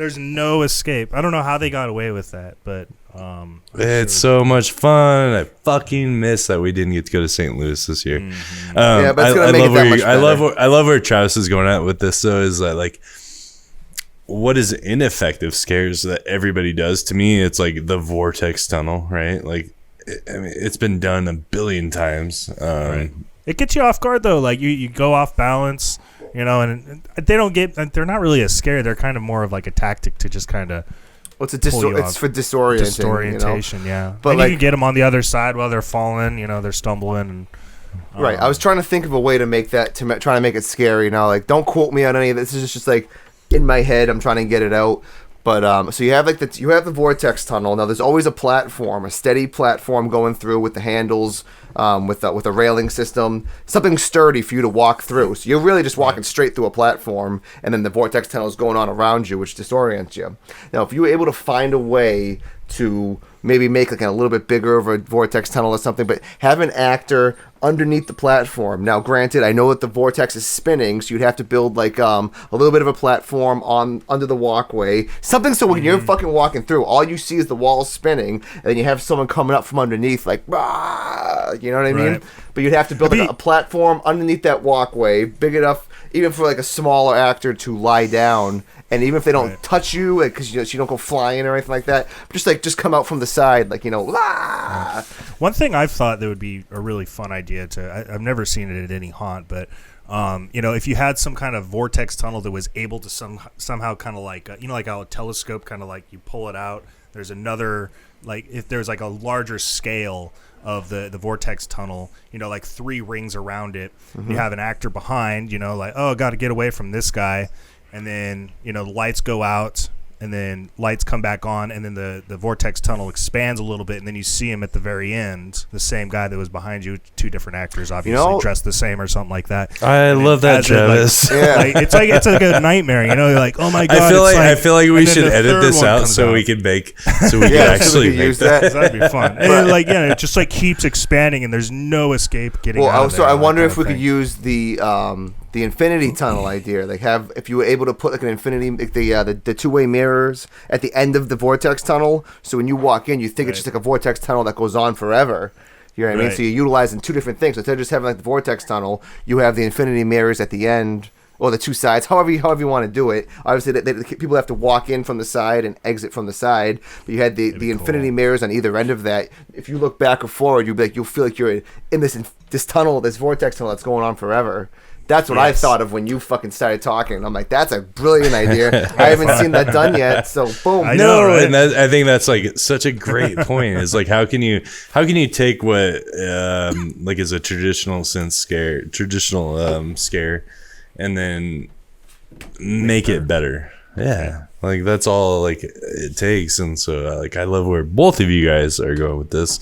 C: There's no escape. I don't know how they got away with that, but
B: it's so much fun. I fucking miss that we didn't get to go to St. Louis this year.
A: Yeah, but it's gonna make it that much better.
B: I love where Travis is going at with this. Though is that like, what is ineffective scares that everybody does? To me, it's like the vortex tunnel, right? Like, I mean, it's been done a billion times.
C: Right. It gets you off guard though. Like you go off balance, you know, and they're not really a scare. They're kind of more of like a tactic to just kind of.
A: Well, it's for disorientation.
C: Yeah.
A: But
C: and
A: like,
C: you can get them on the other side while they're falling. You know, they're stumbling. And,
A: right. I was trying to think of a way to make that trying to make it scary. Now, like, don't quote me on any of this. This is just like in my head. I'm trying to get it out. But so you have like you have the vortex tunnel. Now there's always a platform, a steady platform going through with the handles, with a railing system, something sturdy for you to walk through. So you're really just walking straight through a platform, and then the vortex tunnel is going on around you, which disorients you. Now, if you were able to find a way to maybe make like a little bit bigger of a vortex tunnel or something, but have an actor underneath the platform. Now, granted, I know that the vortex is spinning, so you'd have to build like a little bit of a platform under the walkway, something so when you're fucking walking through, all you see is the walls spinning, and then you have someone coming up from underneath, like, "Rah!" You know what I mean?
C: Right.
A: But you'd have to build a platform underneath that walkway, big enough even for like a smaller actor to lie down. And even if they don't touch you, because you don't go flying or anything like that, just come out from the side, like, you know. Ah!
C: One thing I've thought that would be a really fun idea I've never seen it at any haunt, but you know, if you had some kind of vortex tunnel that was able to somehow kind of like you know, like a telescope, kind of like you pull it out. There's another, like, if there's like a larger scale of the vortex tunnel, you know, like 3 rings around it. You have an actor behind, you know, like, oh, got to get away from this guy. And then, you know, the lights go out, and then lights come back on, and then the vortex tunnel expands a little bit, and then you see him at the very end, the same guy that was behind you, 2 different actors, obviously dressed the same or something like that.
B: I love that, Travis.
C: It's like a nightmare, you know. You're like, oh my god.
B: I feel like we should edit this out so we can actually
A: use that.
C: That'd be fun. And it just like keeps expanding, and there's no escape getting out of there.
A: I wonder if we could use the infinity tunnel idea. Like, if you were able to put like an infinity, like the 2-way mirrors at the end of the vortex tunnel, so when you walk in, you think it's just like a vortex tunnel that goes on forever. You know what I mean? So you're utilizing 2 different things. So instead of just having like the vortex tunnel, you have the infinity mirrors at the end, or the 2 sides, however you want to do it. Obviously, people have to walk in from the side and exit from the side. But you had the infinity mirrors on either end of that. If you look back or forward, you'll feel like you're in this tunnel, this vortex tunnel that's going on forever. That's what I thought of when you fucking started talking. I'm like, that's a brilliant idea. I haven't seen that done yet. So boom.
C: I know, right?
B: And I think that's like such a great point. Is like, how can you take what like is a traditional scare, and then make it better. Yeah. Like, that's all like it takes. And so like, I love where both of you guys are going with this.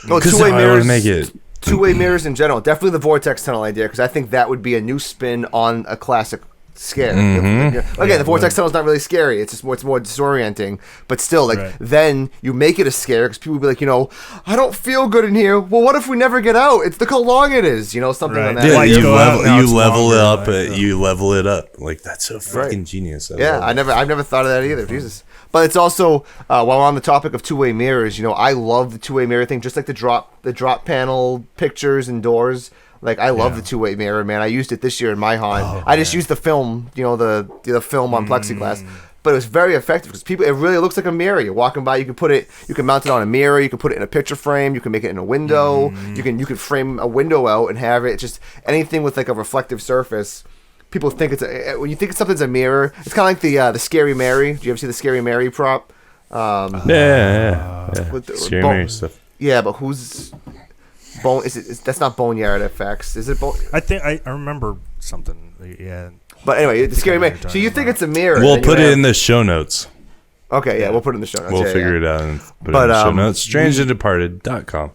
A: Oh, 2-way mirrors. Make it 2-way mirrors in general. Definitely the vortex tunnel idea, because I think that would be a new spin on a classic scare. Again, the vortex tunnel is not really scary. It's more disorienting. But still, like, then you make it a scare, because people will be like, you know, I don't feel good in here. Well, what if we never get out? Look how long it is. You know, something on that.
B: Yeah, you level it up. Like, that's so fucking genius.
A: I've never thought of that either. Jesus. But it's also, while we're on the topic of 2-way mirrors, you know, I love the 2-way mirror thing, just like the drop panel pictures and doors. Like, I love the 2-way mirror, man. I used it this year in my haunt. I just used the film, you know, the film on plexiglass. But it was very effective because it really looks like a mirror. You're walking by, you can mount it on a mirror, you can put it in a picture frame, you can make it in a window, you can frame a window out and have it just anything with like a reflective surface. People think when you think something's a mirror, it's kind of like the Scary Mary. Do you ever see the Scary Mary prop?
B: Yeah. Scary Mary stuff.
A: Yeah, but who's that's not Boneyard FX, is it?
C: I think I remember something. Yeah.
A: But anyway, the Scary Mary. So you think it's a mirror?
B: We'll put it in the show notes.
A: Okay, yeah, we'll put it in the show notes.
B: We'll figure it out and put it in the show notes. strangeanddeparted.com.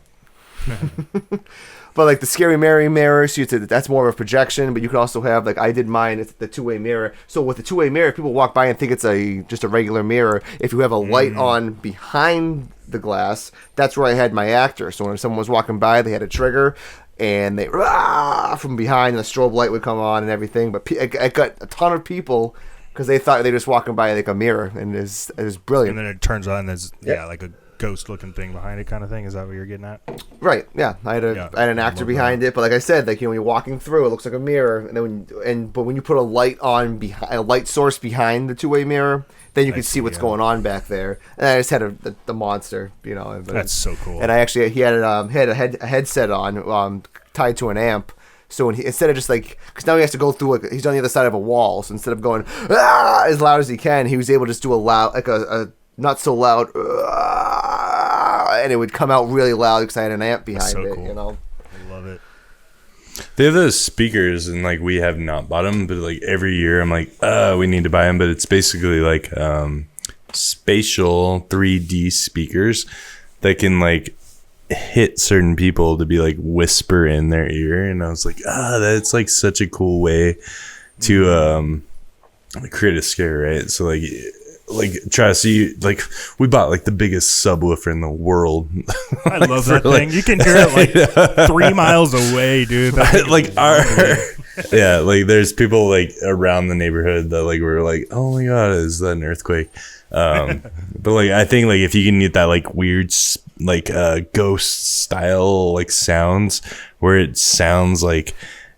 A: But like the Scary Mary mirror, so that's more of a projection. But you can also have, like I did mine, it's the 2-way mirror. So with the 2-way mirror, people walk by and think it's just a regular mirror. If you have a light on behind the glass, that's where I had my actor. So when someone was walking by, they had a trigger, and they from behind, and the strobe light would come on and everything. But I got a ton of people because they thought they were just walking by like a mirror, and it was brilliant.
C: And then it turns on, there's like a ghost-looking thing behind it, kind of thing. Is that what you're getting at?
A: Right. Yeah. I had an actor behind it, but like I said, like when you're walking through, it looks like a mirror, and then but when you put a light on a light source behind the two-way mirror, then you can see what's going on back there. And I just had the monster,
C: That's so cool.
A: And I actually he had a headset on tied to an amp. So when instead of just because now he has to go through he's on the other side of a wall. So instead of going as loud as he can, he was able to just do a loud a not so loud, and it would come out really loud because I had an amp behind it.
C: Cool.
A: I
C: love it.
B: They have those speakers, and we have not bought them, but every year I'm we need to buy them. But it's basically spatial 3D speakers that can hit certain people to be whisper in their ear, and I was that's such a cool way to create a scare, right? So try to see we bought the biggest subwoofer in the world.
C: I love that thing. You can hear it 3 miles away, dude.
B: There's people around the neighborhood that were oh my god, is that an earthquake? But I think if you can get that weird ghost style sounds where it sounds like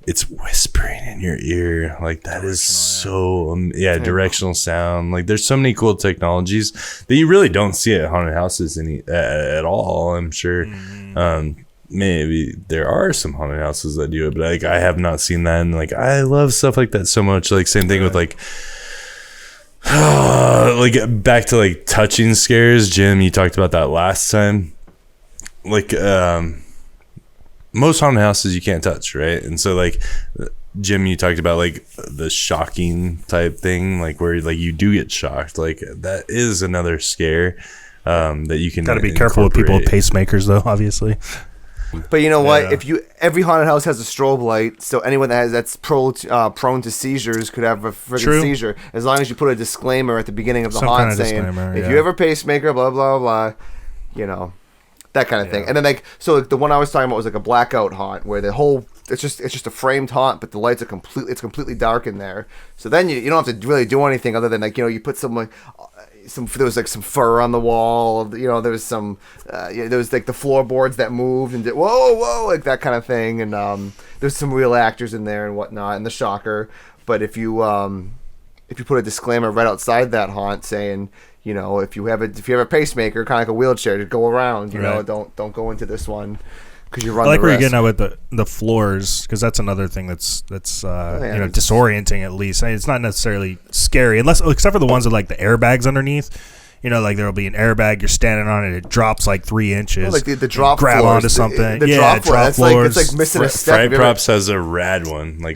B: it's whispering in your ear, that is so directional sound. There's so many cool technologies that you really don't see at haunted houses at all. I'm sure maybe there are some haunted houses that do it, but I have not seen that. And I love stuff like that so much. Same thing with back to touching scares. Jim, you talked about that last time. Most haunted houses you can't touch, right? And so Jim, you talked about the shocking type thing, where you do get shocked. That is another scare that you can.
C: Got to be careful with people with pacemakers, though, obviously.
A: But you know what? Every haunted house has a strobe light, so anyone that's prone to seizures could have a friggin' seizure, as long as you put a disclaimer at the beginning of the haunt saying, if you have a pacemaker, blah blah blah, that kind of thing. And then the one I was talking about was a blackout haunt, where the whole it's just a framed haunt, but the lights are completely dark in there. So then you don't have to really do anything other than you put there was some fur on the wall. There was some there was the floorboards that moved and did whoa that kind of thing. And there's some real actors in there and whatnot, and the shocker. But if you put a disclaimer right outside that haunt saying, if you have a pacemaker, kind of like a wheelchair, to go around, don't go into this one because you run.
C: I like
A: the
C: where
A: risk.
C: you're getting at with the floors, because that's another thing that's disorienting. At least it's not necessarily scary, except for the ones with the airbags underneath. There'll be an airbag, you're standing on it, it drops 3 inches.
A: The drop
C: grab
A: floors,
C: onto something.
A: The drop floors. It's missing a step.
B: Fright Props has a rad one. I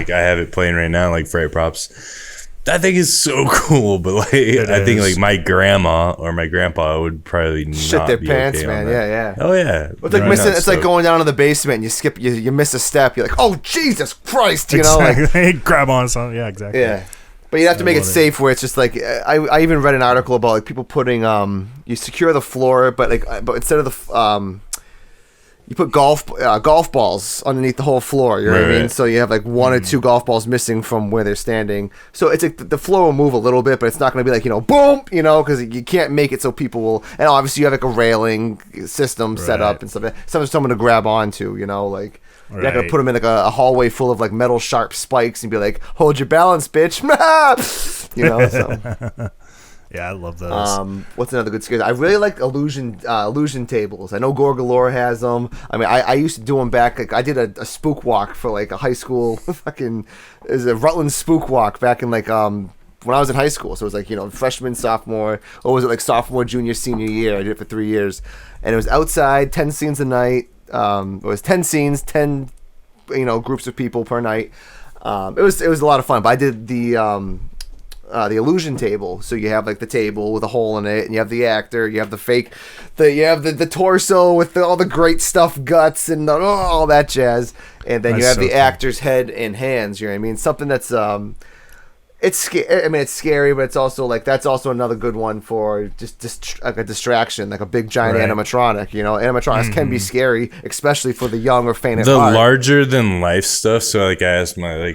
B: have it playing right now. Fright Props. That thing is so cool, but I think my grandma or my grandpa would probably not
A: shit their
B: be
A: pants,
B: okay
A: man. Yeah.
B: Oh yeah.
A: It's missing. It's going down to the basement and you miss a step. You're oh Jesus Christ,
C: exactly. Grab on something. Yeah, exactly.
A: Yeah. But you have to make it safe, where it's just I even read an article about people putting you secure the floor, but instead of the you put golf balls underneath the whole floor. You know what I mean? Right. So you have one or two golf balls missing from where they're standing. So it's the floor will move a little bit, but it's not going to be boom, because you can't make it so people will. And obviously you have a railing system set up and stuff. Someone to grab onto. You're not going to put them in a hallway full of metal sharp spikes and be hold your balance, bitch. So.
C: Yeah, I love those.
A: What's another good scare? I really like illusion tables. I know Gorgalore has them. I mean, I used to do them back. I did a spook walk for a high school. Is a Rutland spook walk back in when I was in high school. So it was freshman, sophomore, or was it sophomore, junior, senior year? I did it for 3 years, and it was outside, 10 scenes a night. It was 10 scenes, 10 groups of people per night. It was a lot of fun. But I did the illusion table. So you have the table with a hole in it, and you have the actor, you have the fake, you have the torso with all the great stuff, guts and all that jazz, and then you have the actor's head and hands. You know what I mean? Something that's it's scary. I mean, it's scary, but it's also that's also another good one for just a distraction, a big giant animatronic. Animatronics can be scary, especially for the young or faint at heart.
B: The larger than life stuff. So I asked my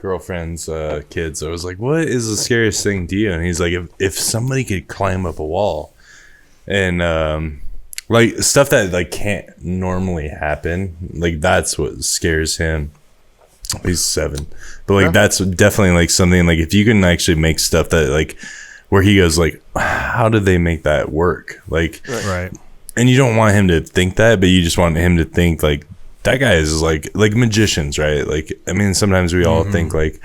B: girlfriend's kids. I was like, what is the scariest thing to you? And he's like, if somebody could climb up a wall and like stuff that like can't normally happen, like that's what scares him. He's 7, but like that's definitely like something like if you can actually make stuff that like where he goes like, how did they make that work? Like,
C: Right.
B: and you don't want him to think that, but you just want him to think like that guy is like magicians, right? Like, I mean, sometimes we all think like,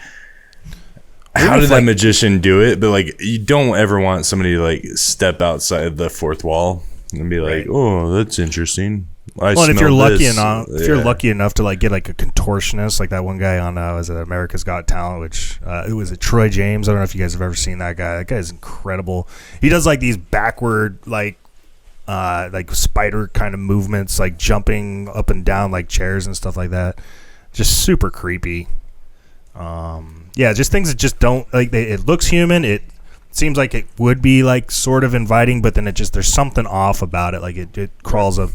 B: how did that magician do it? But like, you don't ever want somebody to like step outside the fourth wall and be like, oh, that's interesting.
C: Well, and if you're lucky enough to like get like a contortionist, like that one guy on was it America's Got Talent, which it was Troy James. I don't know if you guys have ever seen that guy. That guy is incredible. He does like these backward like spider kind of movements, like jumping up and down like chairs and stuff like that. Just super creepy. Yeah, just things that just don't like. It looks human. It seems like it would be like sort of inviting, but then there's something off about it. Like it crawls up.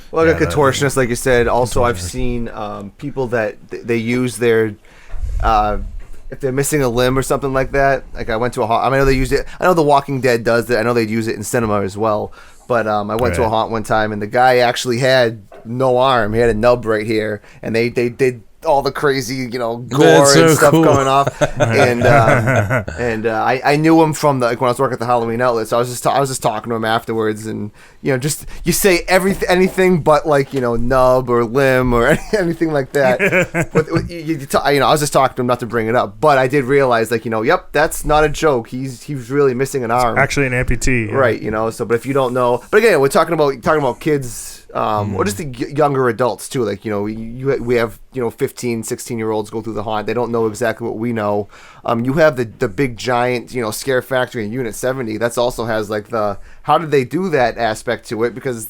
A: Well, like a contortionist, like you said. Also, I've seen people that they use their if they're missing a limb or something like that. Like I went to a haunt. I know they use it. I know The Walking Dead does it. I know they'd use it in cinema as well. But I went to a haunt one time, and the guy actually had no arm. He had a nub right here, and they did all the crazy, gore and stuff coming off. And I knew him from when I was working at the Halloween outlet. So I was just talking to him afterwards, and just you say anything but like nub or limb or anything like that. But I was just talking to him not to bring it up, but I did realize like yep, that's not a joke. He's really missing an arm.
C: It's actually an amputee,
A: right? So but if you don't know, but again, we're talking about kids. Or just the younger adults too. Like we have 15, 16-year-olds go through the haunt. They don't know exactly what we know. You have the big giant Scare Factory in Unit 70. That's also has like the how did they do that aspect to it, because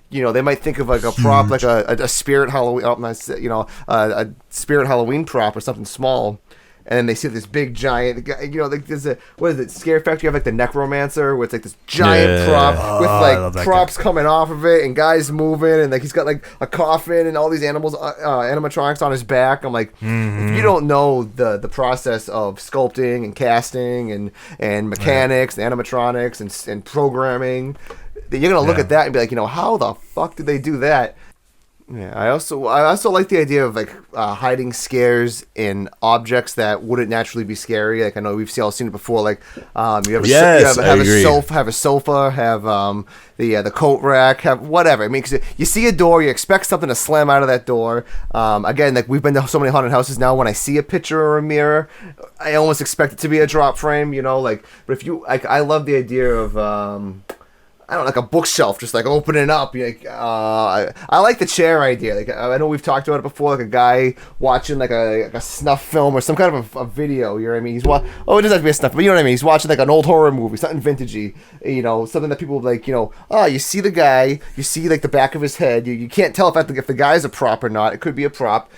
A: they might think of like a prop like a spirit Halloween a spirit Halloween prop or something small. And then they see this big giant, like there's what is it, Scare Factory? You have like the Necromancer, where it's like this giant prop with like props coming off of it and guys moving, and like he's got like a coffin and all these animatronics on his back. I'm like, if you don't know the process of sculpting and casting and mechanics and animatronics and programming, then you're gonna look at that and be like, how the fuck did they do that? Yeah, I also like the idea of like hiding scares in objects that wouldn't naturally be scary. Like I know we've all seen it before. Like you have a sofa, have the coat rack, have whatever. I mean, 'cause you see a door, you expect something to slam out of that door. Again, like we've been to so many haunted houses now. When I see a picture or a mirror, I almost expect it to be a drop frame. But if you like, I love the idea of. I don't know, like a bookshelf, just like opening up. I like the chair idea. Like I know we've talked about it before, like a guy watching like a snuff film or some kind of a video. You know what I mean? It doesn't have to be a snuff, but you know what I mean. He's watching like an old horror movie, something vintagey. Something that people like. You see the guy, you see like the back of his head. You can't tell if the guy's a prop or not. It could be a prop.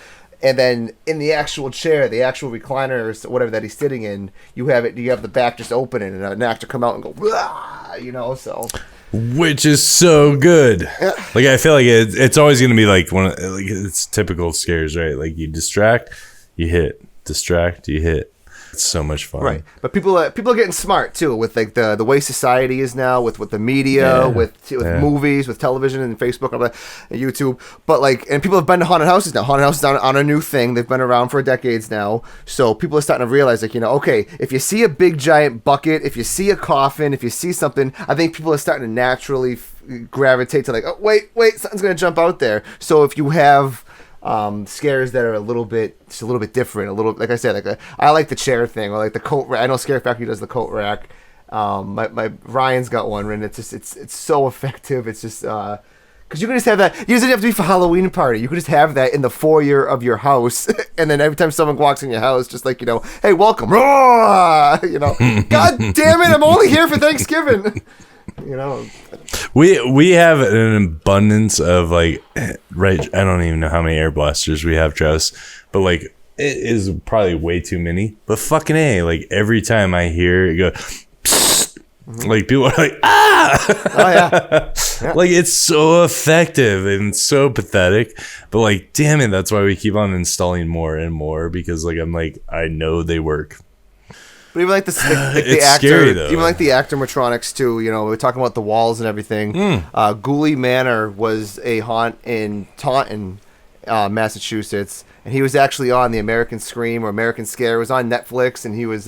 A: And then in the actual chair, the actual recliner or whatever that he's sitting in, you have the back just opening and an actor come out and go, so.
B: Which is so good. Like I feel like it's always gonna be like it's typical scares, right? Like you distract, you hit, distract, you hit. It's so much fun,
A: right? But people are getting smart too with like the way society is now with the media, with movies, with television and Facebook and YouTube. But and people have been to haunted houses now. Haunted houses on a new thing. They've been around for decades now. So people are starting to realize okay, if you see a big giant bucket, if you see a coffin, if you see something, I think people are starting to naturally gravitate to like, oh wait, something's gonna jump out there. So if you have scares that are a little bit different, like I said, I like the chair thing, or like the coat rack. I know Scare Factory does the coat rack. My Ryan's got one, and it's so effective. It's just because you can just have that. You doesn't have to be for Halloween party. You could just have that in the foyer of your house, and then every time someone walks in your house, just like hey, welcome, God damn it, I'm only here for Thanksgiving.
B: We have an abundance of right. I don't even know how many air blasters we have, Travis, but like it is probably way too many. But fucking A, like every time I hear it go, psst, like people are like,
A: Oh yeah.
B: Like, it's so effective and so pathetic, but like, damn it, that's why we keep on installing more and more, because like, I'm like, I know they work.
A: But even like the
B: It's
A: actor,
B: scary, though.
A: even like the actor-matronics too. You know, we're talking about the walls and everything. Ghoulie Manor was a haunt in Taunton, Massachusetts, and he was actually on the American Scream or American Scare. It was on Netflix, and he was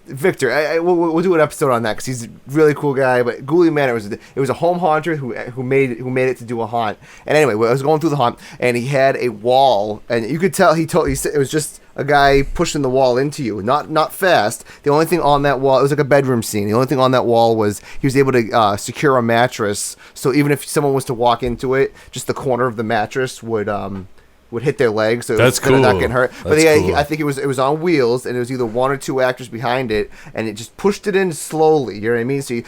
A: Victor. We'll do an episode on that because he's a really cool guy. But Ghoulie Manor was a home haunter who made it to do a haunt. And anyway, I was going through the haunt, and he had a wall, and you could tell he said it was just a guy pushing the wall into you, not fast. The only thing on that wall, it was like a bedroom scene. The only thing on that wall was he was able to secure a mattress, so even if someone was to walk into it, just the corner of the mattress would hit their legs, so
B: That's
A: it was gonna not
B: cool.
A: get hurt. But
B: That's
A: yeah,
B: cool.
A: I think it was on wheels, and it was either one or two actors behind it, and it just pushed it in slowly. You know what I mean? So you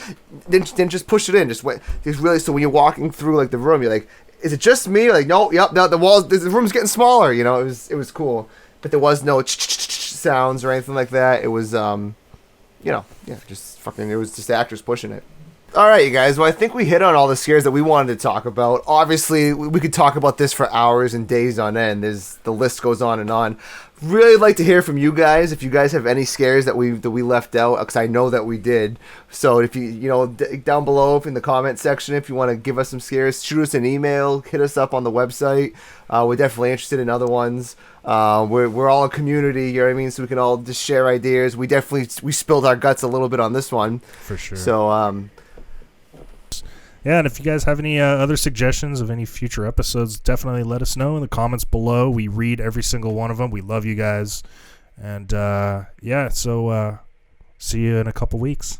A: didn't just push it in, just went. Just really, so when you're walking through like the room, you're like, is it just me? You're like, no, yep, no, the walls, the room's getting smaller. You know, it was cool, but there was no sounds or anything like that. It was just fucking. It was just actors pushing it. All right, you guys. Well, I think we hit on all the scares that we wanted to talk about. Obviously, we could talk about this for hours and days on end. The list goes on and on. Really like to hear from you guys. If you guys have any scares that we left out, because I know that we did. So if down below in the comment section, if you want to give us some scares, shoot us an email, hit us up on the website. We're definitely interested in other ones. We're all a community, you know what I mean? So we can all just share ideas. We spilled our guts a little bit on this one.
C: For sure.
A: So,
C: yeah, and if you guys have any other suggestions of any future episodes, definitely let us know in the comments below. We read every single one of them. We love you guys. And, so see you in a couple weeks.